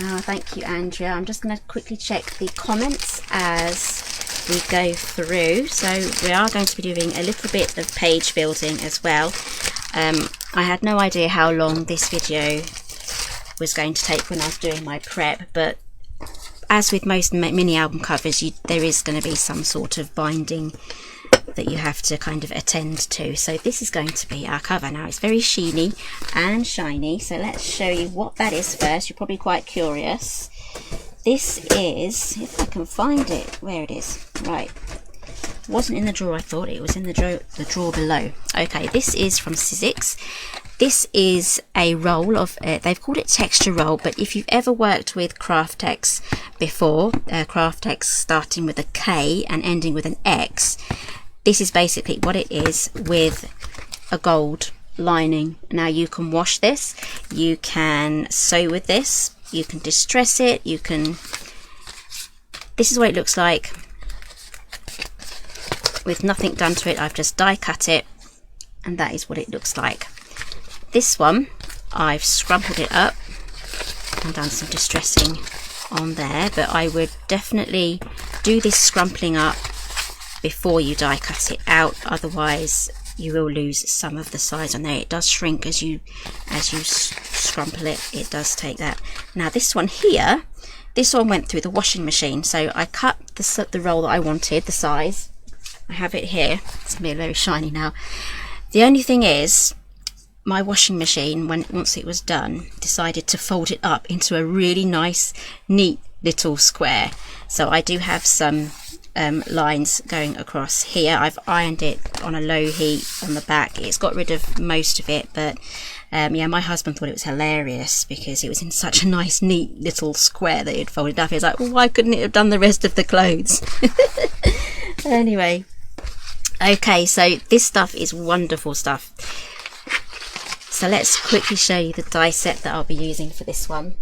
Oh, thank you, Andrea. I'm just going to quickly check the comments as we go through. So we are going to be doing a little bit of page building as well. I had no idea how long this video was going to take when I was doing my prep, but as with most mini album covers, there is going to be some sort of binding that you have to kind of attend to. So this is going to be our cover. Now it's very sheeny and shiny, so let's show you what that is first. You're probably quite curious. This is, if I can find it, where it is, right, it wasn't in the drawer. I thought it was in the drawer below. Okay, this is from Sizzix. This is a roll of, they've called it texture roll, but if you've ever worked with CraftX before, CraftX starting with a K and ending with an X, this is basically what it is with a gold lining. Now you can wash this, you can sew with this, you can distress it, you can, this is what it looks like with nothing done to it. I've just die cut it, and that is what it looks like. This one, I've scrumpled it up and done some distressing on there, but I would definitely do this scrumpling up before you die cut it out, otherwise you will lose some of the size on there. It does shrink as you scrumple it. It does take that. Now this one here, this one went through the washing machine, so I cut the roll that I wanted, the size. I have it here. It's gonna be very shiny now. The only thing is, my washing machine, once it was done, decided to fold it up into a really nice, neat little square. So I do have some lines going across here. I've ironed it on a low heat on the back. It's got rid of most of it, but yeah, my husband thought it was hilarious because it was in such a nice, neat little square that it folded up. He was like, well, why couldn't it have done the rest of the clothes? Anyway, okay, so this stuff is wonderful stuff. So let's quickly show you the die set that I'll be using for this one.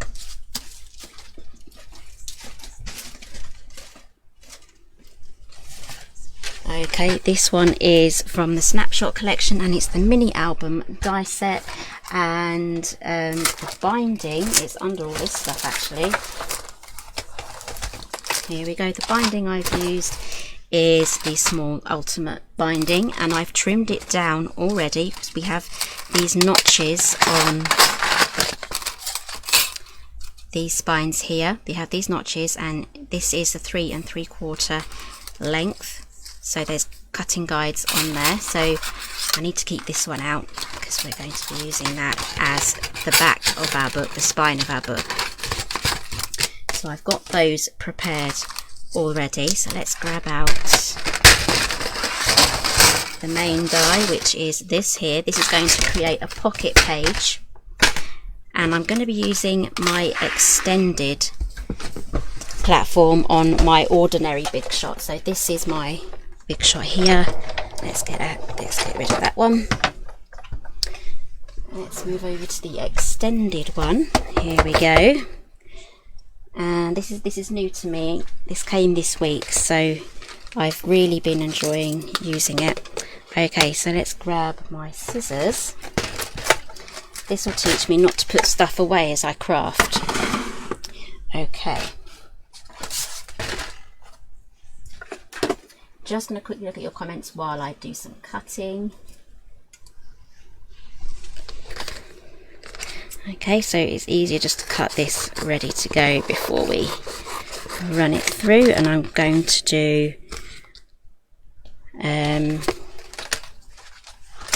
Okay, this one is from the Snapshot collection, and it's the mini album die set, and the binding is under all this stuff actually. Here we go. The binding I've used is the small ultimate binding, and I've trimmed it down already because we have these notches on these spines here. They have these notches, and this is the 3 3/4 length, so there's cutting guides on there. So I need to keep this one out because we're going to be using that as the back of our book, the spine of our book. So I've got those prepared already, so let's grab out the main die, which is this here. This is going to create a pocket page, and I'm going to be using my extended platform on my ordinary big shot. So this is my big shot here. Let's get rid of that one. Let's move over to the extended one. Here we go. And this is new to me. This came this week, so I've really been enjoying using it. Okay, so let's grab my scissors. This will teach me not to put stuff away as I craft. Okay. Just going to quickly look at your comments while I do some cutting. Okay, so it's easier just to cut this ready to go before we run it through, and I'm going to do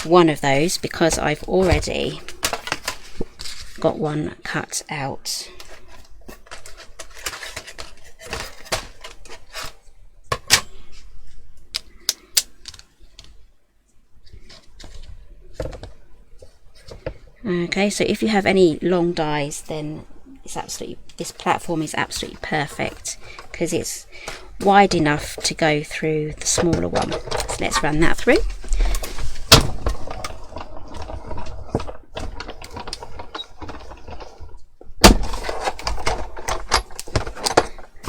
one of those because I've already got one cut out. Okay, so if you have any long dies, then it's absolutely, this platform is absolutely perfect because it's wide enough to go through the smaller one. So let's run that through.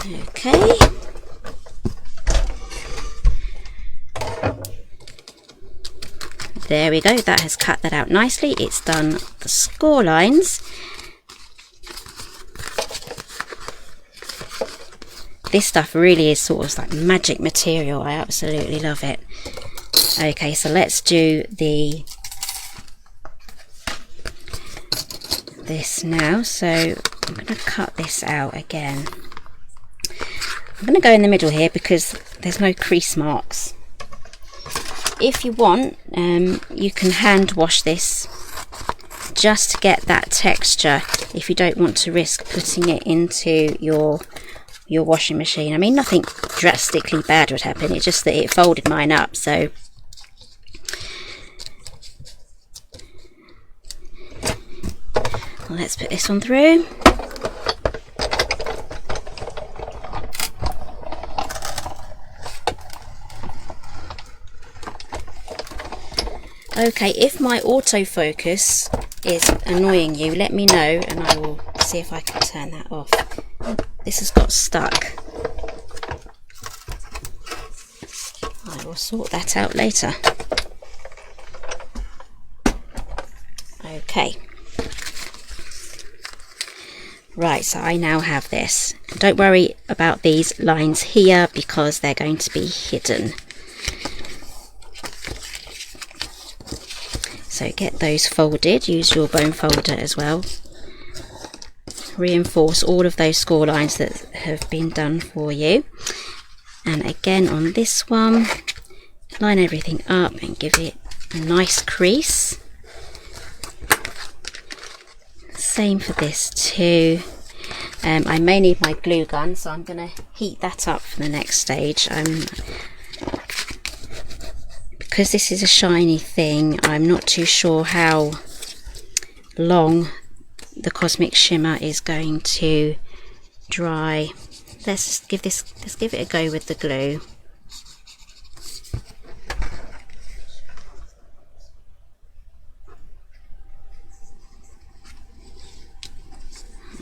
Okay. There we go, that has cut that out nicely. It's done the score lines. This stuff really is sort of like magic material. I absolutely love it. Okay, so let's do this now. So I'm going to cut this out again. I'm going to go in the middle here because there's no crease marks. If you want, you can hand wash this just to get that texture if you don't want to risk putting it into your washing machine. I mean, nothing drastically bad would happen, it's just that it folded mine up, so let's put this one through. Okay, if my autofocus is annoying you, let me know and I will see if I can turn that off. This has got stuck. I will sort that out later. Okay. Right, so I now have this. Don't worry about these lines here because they're going to be hidden. So get those folded, use your bone folder as well. Reinforce all of those score lines that have been done for you. And again on this one, line everything up and give it a nice crease. Same for this too. I may need my glue gun, so I'm going to heat that up for the next stage. Because this is a shiny thing, I'm not too sure how long the Cosmic Shimmer is going to dry. Let's give it a go with the glue.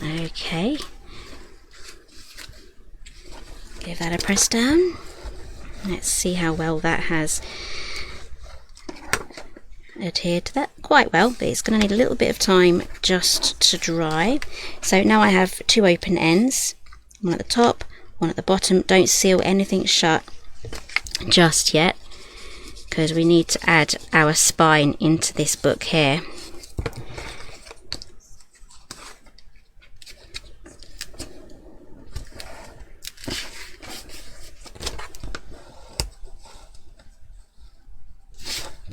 Okay. Give that a press down. Let's see how well that has adhered to that. Quite well, but it's going to need a little bit of time just to dry. So now I have two open ends, one at the top, one at the bottom. Don't seal anything shut just yet because we need to add our spine into this book here.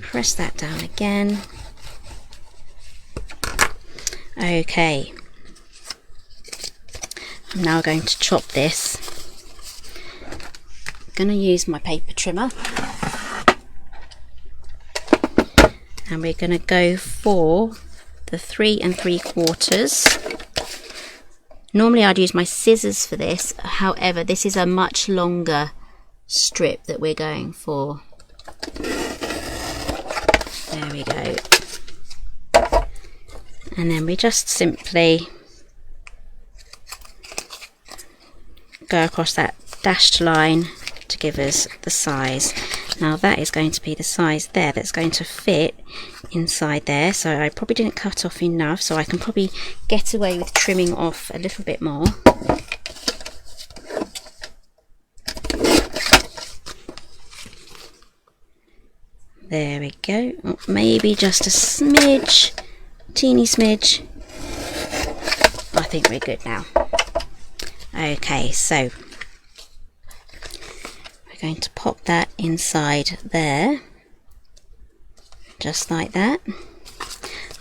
Press that down again. Okay, I'm now going to chop this. I'm going to use my paper trimmer and we're going to go for the 3 3/4. Normally I'd use my scissors for this, however this is a much longer strip that we're going for. There we go. And then we just simply go across that dashed line to give us the size. Now that is going to be the size there that's going to fit inside there. So I probably didn't cut off enough, so I can probably get away with trimming off a little bit more. There we go. Oh, maybe just a smidge, teeny smidge. I think we're good now. Okay, so we're going to pop that inside there, just like that.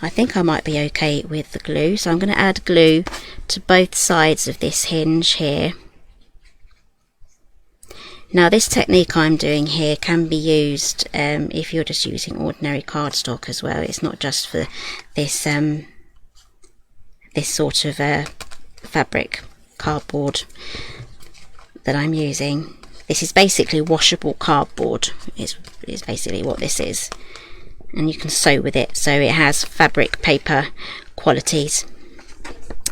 I think I might be okay with the glue, so I'm going to add glue to both sides of this hinge here. Now this technique I'm doing here can be used if you're just using ordinary cardstock as well. It's not just for this this sort of fabric cardboard that I'm using. This is basically washable cardboard, is basically what this is. And you can sew with it, so it has fabric paper qualities.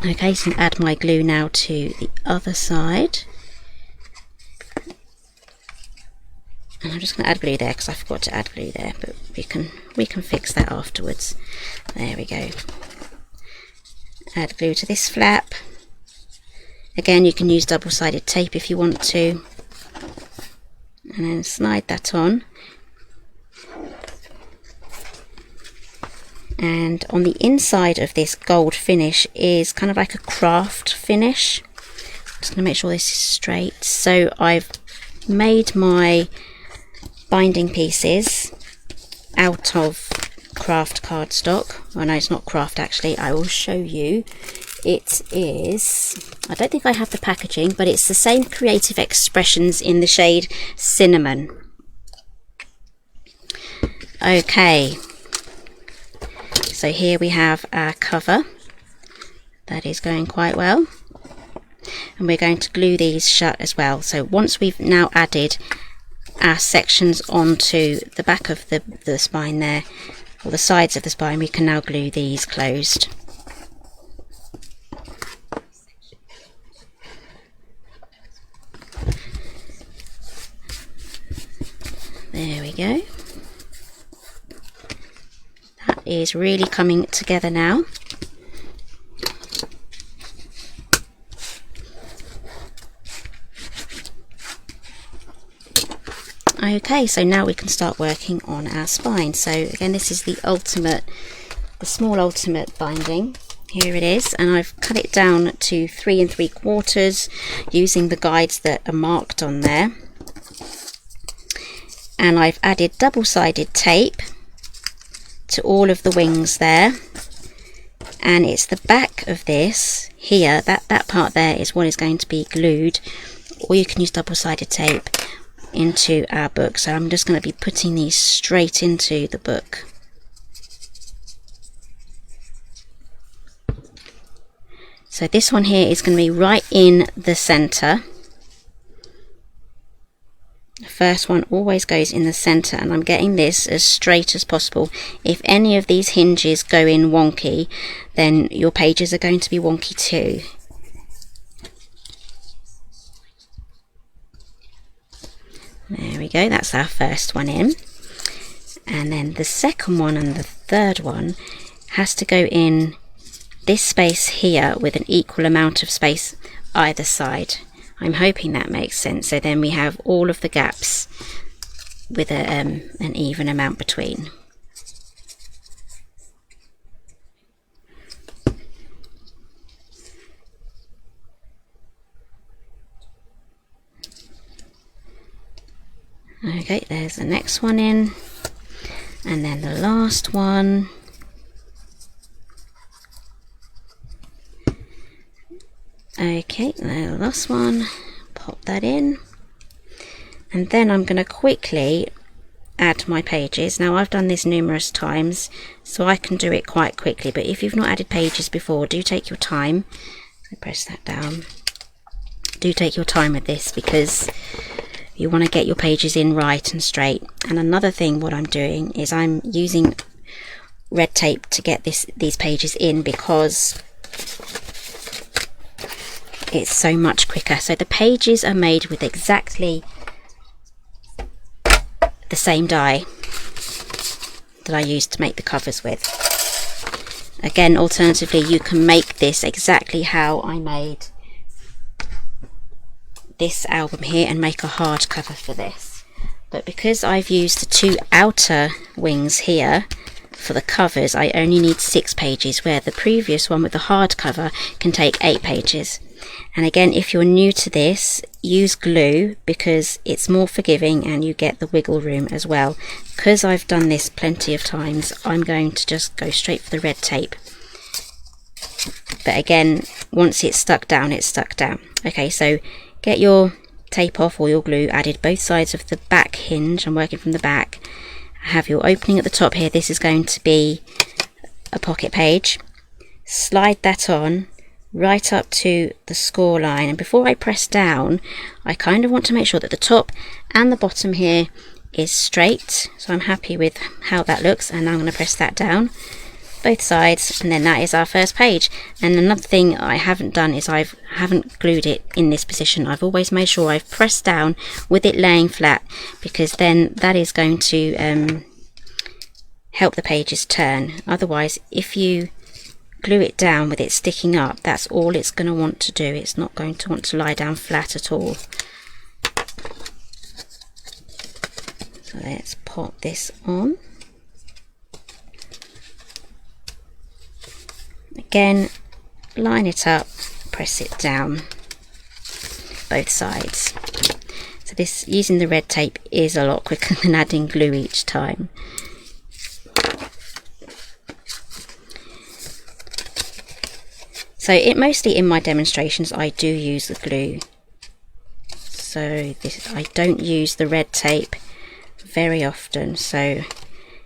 Okay, so add my glue now to the other side. And I'm just going to add glue there because I forgot to add glue there, but we can fix that afterwards. There we go. Add glue to this flap. Again, you can use double-sided tape if you want to. And then slide that on. And on the inside of this gold finish is kind of like a craft finish. I'm just going to make sure this is straight. So I've made my binding pieces out of craft cardstock. Well, no, it's not craft actually. I will show you. It is, I don't think I have the packaging, but it's the same Creative Expressions in the shade Cinnamon. Okay, so here we have our cover. That is going quite well. And we're going to glue these shut as well. So once we've now added our sections onto the back of the spine there, or the sides of the spine, we can now glue these closed. There we go. That is really coming together now. Okay, so now we can start working on our spine. So again, this is the small ultimate binding. Here it is, and I've cut it down to 3 3/4 using the guides that are marked on there. And I've added double-sided tape to all of the wings there. And it's the back of this here, that part there is what is going to be glued, or you can use double-sided tape, into our book. So I'm just going to be putting these straight into the book. So this one here is going to be right in the center. The first one always goes in the center, and I'm getting this as straight as possible. If any of these hinges go in wonky, then your pages are going to be wonky too. There we go, that's our first one in. And then the second one and the third one has to go in this space here with an equal amount of space either side. I'm hoping that makes sense. So then we have all of the gaps with an even amount between. Okay, there's the next one in, and then the last one. Okay, the last one, pop that in, and then I'm going to quickly add my pages. Now I've done this numerous times, so I can do it quite quickly, but if you've not added pages before, do take your time. So press that down. Do take your time with this, because you want to get your pages in right and straight. And another thing, what I'm doing is I'm using red tape to get these pages in, because it's so much quicker. So the pages are made with exactly the same die that I used to make the covers with. Again, alternatively, you can make this exactly how I made this album here and make a hardcover for this. But because I've used the 2 outer wings here for the covers, I only need 6 pages, where the previous one with the hardcover can take 8 pages. And again, if you're new to this, use glue, because it's more forgiving and you get the wiggle room as well. Because I've done this plenty of times, I'm going to just go straight for the red tape. But again, once it's stuck down, it's stuck down. Okay, so get your tape off, or your glue, added both sides of the back hinge. I'm working from the back. Have your opening at the top here. This is going to be a pocket page. Slide that on, right up to the score line. And before I press down, I kind of want to make sure that the top and the bottom here is straight. So I'm happy with how that looks, and I'm going to press that down both sides, and then that is our first page. And another thing I haven't done is I haven't glued it in this position. I've always made sure I've pressed down with it laying flat, because then that is going to help the pages turn. Otherwise, if you glue it down with it sticking up, that's all it's going to want to do. It's not going to want to lie down flat at all. So let's pop this on. Again, line it up, press it down both sides. So this, using the red tape, is a lot quicker than adding glue each time. So mostly in my demonstrations I do use the glue. So I don't use the red tape very often, so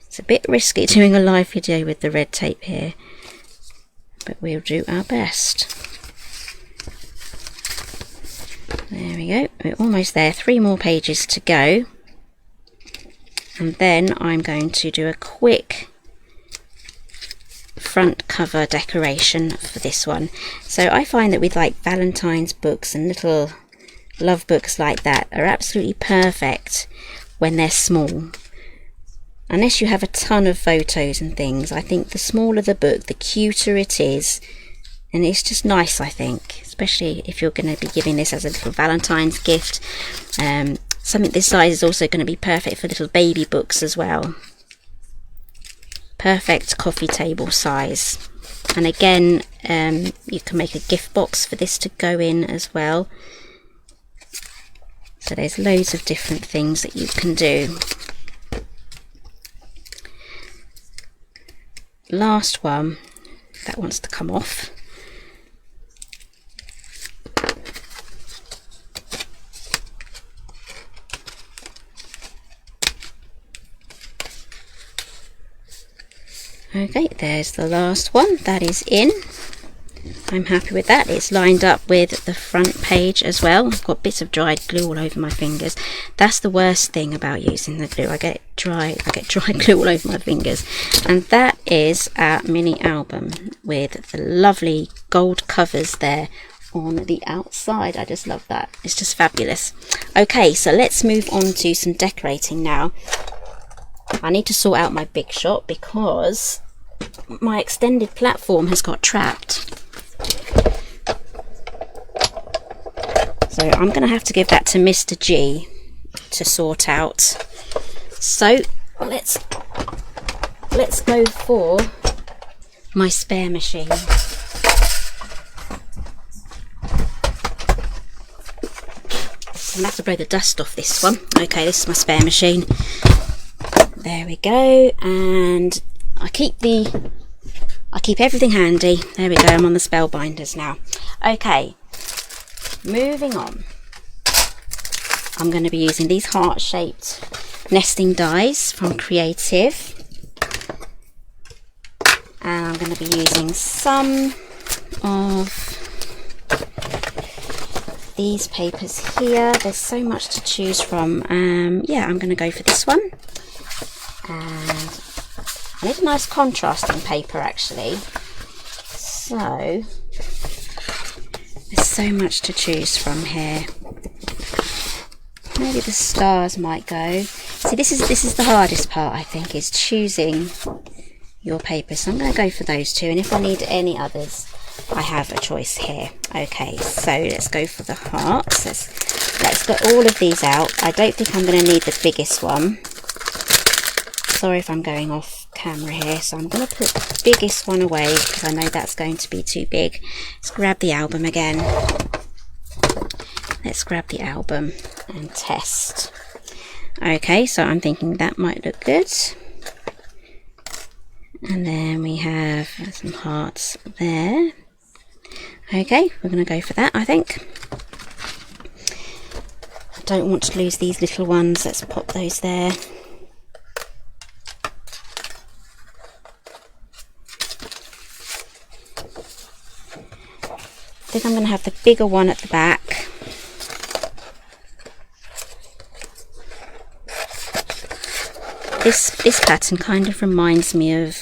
it's a bit risky doing a live video with the red tape here, but we'll do our best. There we go, we're almost there, 3 more pages to go, and then I'm going to do a quick front cover decoration for this one. So I find that with like Valentine's books and little love books like that are absolutely perfect when they're small. Unless you have a ton of photos and things, I think the smaller the book, the cuter it is, and it's just nice, I think, especially if you're going to be giving this as a little Valentine's gift. Something this size is also going to be perfect for little baby books as well. Perfect coffee table size. And again, you can make a gift box for this to go in as well. So there's loads of different things that you can do. Last one that wants to come off. Okay, there's the last one, that is in. I'm happy with that. It's lined up with the front page as well. I've got bits of dried glue all over my fingers. That's the worst thing about using the glue. I get dry glue all over my fingers. And that is our mini album with the lovely gold covers there on the outside. I just love that. It's just fabulous. Okay, so let's move on to some decorating now. I need to sort out my big shot because my extended platform has got trapped. So I'm going to have to give that to Mr. G to sort out. So let's go for my spare machine. I'm going to have to blow the dust off this one. Okay, this is my spare machine. There we go, and I keep everything handy. There we go, I'm on the spellbinders now. Okay, moving on. I'm going to be using these heart-shaped nesting dies from Creative. And I'm going to be using some of these papers here. There's so much to choose from. Yeah, I'm going to go for this one. And I need a nice contrasting paper actually, so there's so much to choose from here. Maybe the stars might go. See, this is the hardest part, I think, is choosing your paper. So I'm going to go for those two, and if I need any others, I have a choice here. Okay, so let's go for the hearts. Let's get all of these out. I don't think I'm going to need the biggest one. Sorry if I'm going off camera here, so I'm going to put the biggest one away because I know that's going to be too big. Let's grab the album again. Let's grab the album and test. Okay, so I'm thinking that might look good. And then we have some hearts there. Okay, we're going to go for that, I think. I don't want to lose these little ones. Let's pop those there. Then I'm going to have the bigger one at the back. This pattern kind of reminds me of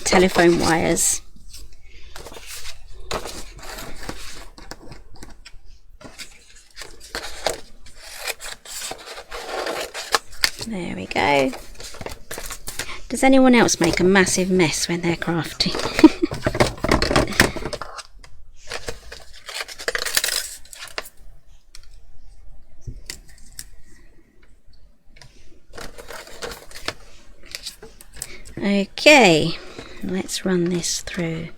telephone wires. There we go. Does anyone else make a massive mess when they're crafting? Okay, let's run this through.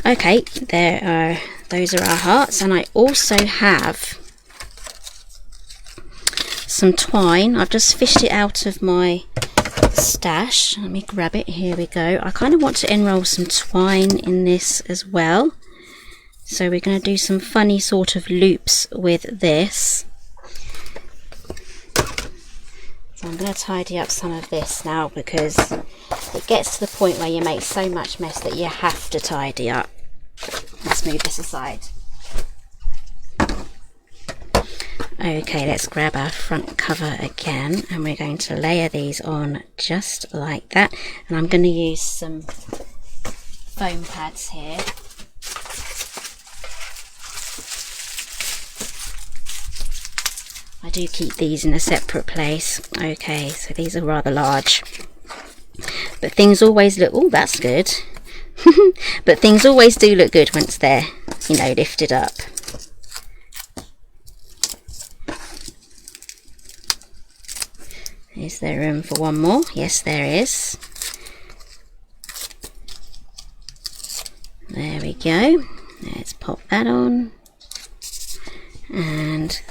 Okay, those are our hearts, and I also have some twine. I've just fished it out of my stash. Let me grab it. Here we go. I kind of want to enroll some twine in this as well. So we're going to do some funny sort of loops with this. So I'm going to tidy up some of this now, because it gets to the point where you make so much mess that you have to tidy up. Let's move this aside. Okay, let's grab our front cover again, and we're going to layer these on just like that. And I'm going to use some foam pads here. I do keep these in a separate place. Okay, so these are rather large. But things always look, oh, that's good. But things always do look good once they're, you know, lifted up. Is there room for one more? Yes, there is. There we go. Let's pop that on. And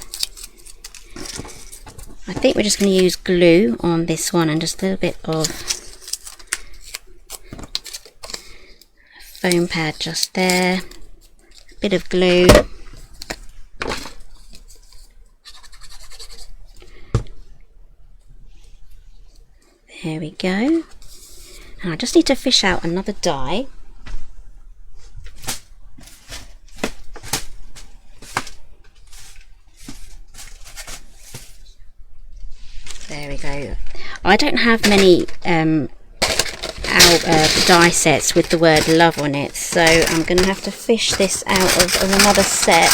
I think we're just going to use glue on this one, and just a little bit of foam pad just there. A bit of glue. There we go. And I just need to fish out another die. There we go. I don't have many die sets with the word love on it, so I'm going to have to fish this out of another set.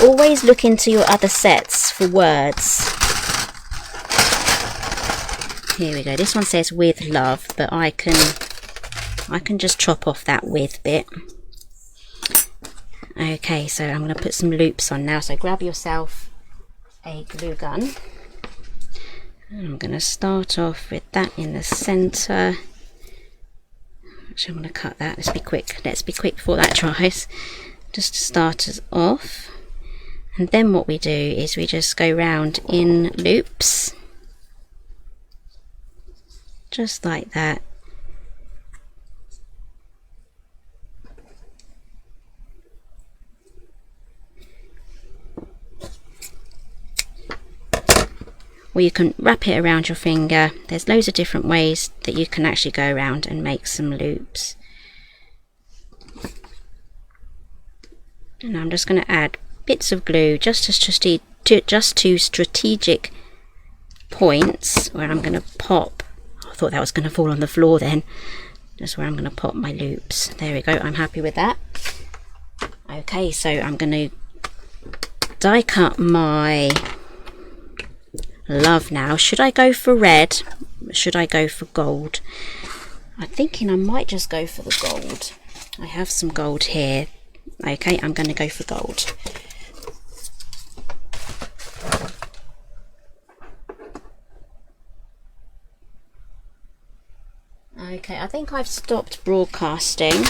Always look into your other sets for words. Here we go. This one says with love, but I can just chop off that with bit. Okay, so I'm going to put some loops on now. So grab yourself a glue gun. And I'm going to start off with that in the centre. Actually, I'm going to cut that. Let's be quick. Let's be quick before that dries. Just to start us off. And then what we do is we just go round in loops. Just like that. Or you can wrap it around your finger. There's loads of different ways that you can actually go around and make some loops. And I'm just going to add bits of glue just to strategic points where I'm going to pop. I thought that was going to fall on the floor then. Just where I'm going to pop my loops. There we go. I'm happy with that. Okay, so I'm going to die cut my love now. Should I go for red? Should I go for gold? I'm thinking I might just go for the gold. I have some gold here. Okay, I'm going to go for gold. Okay, I think I've stopped broadcasting.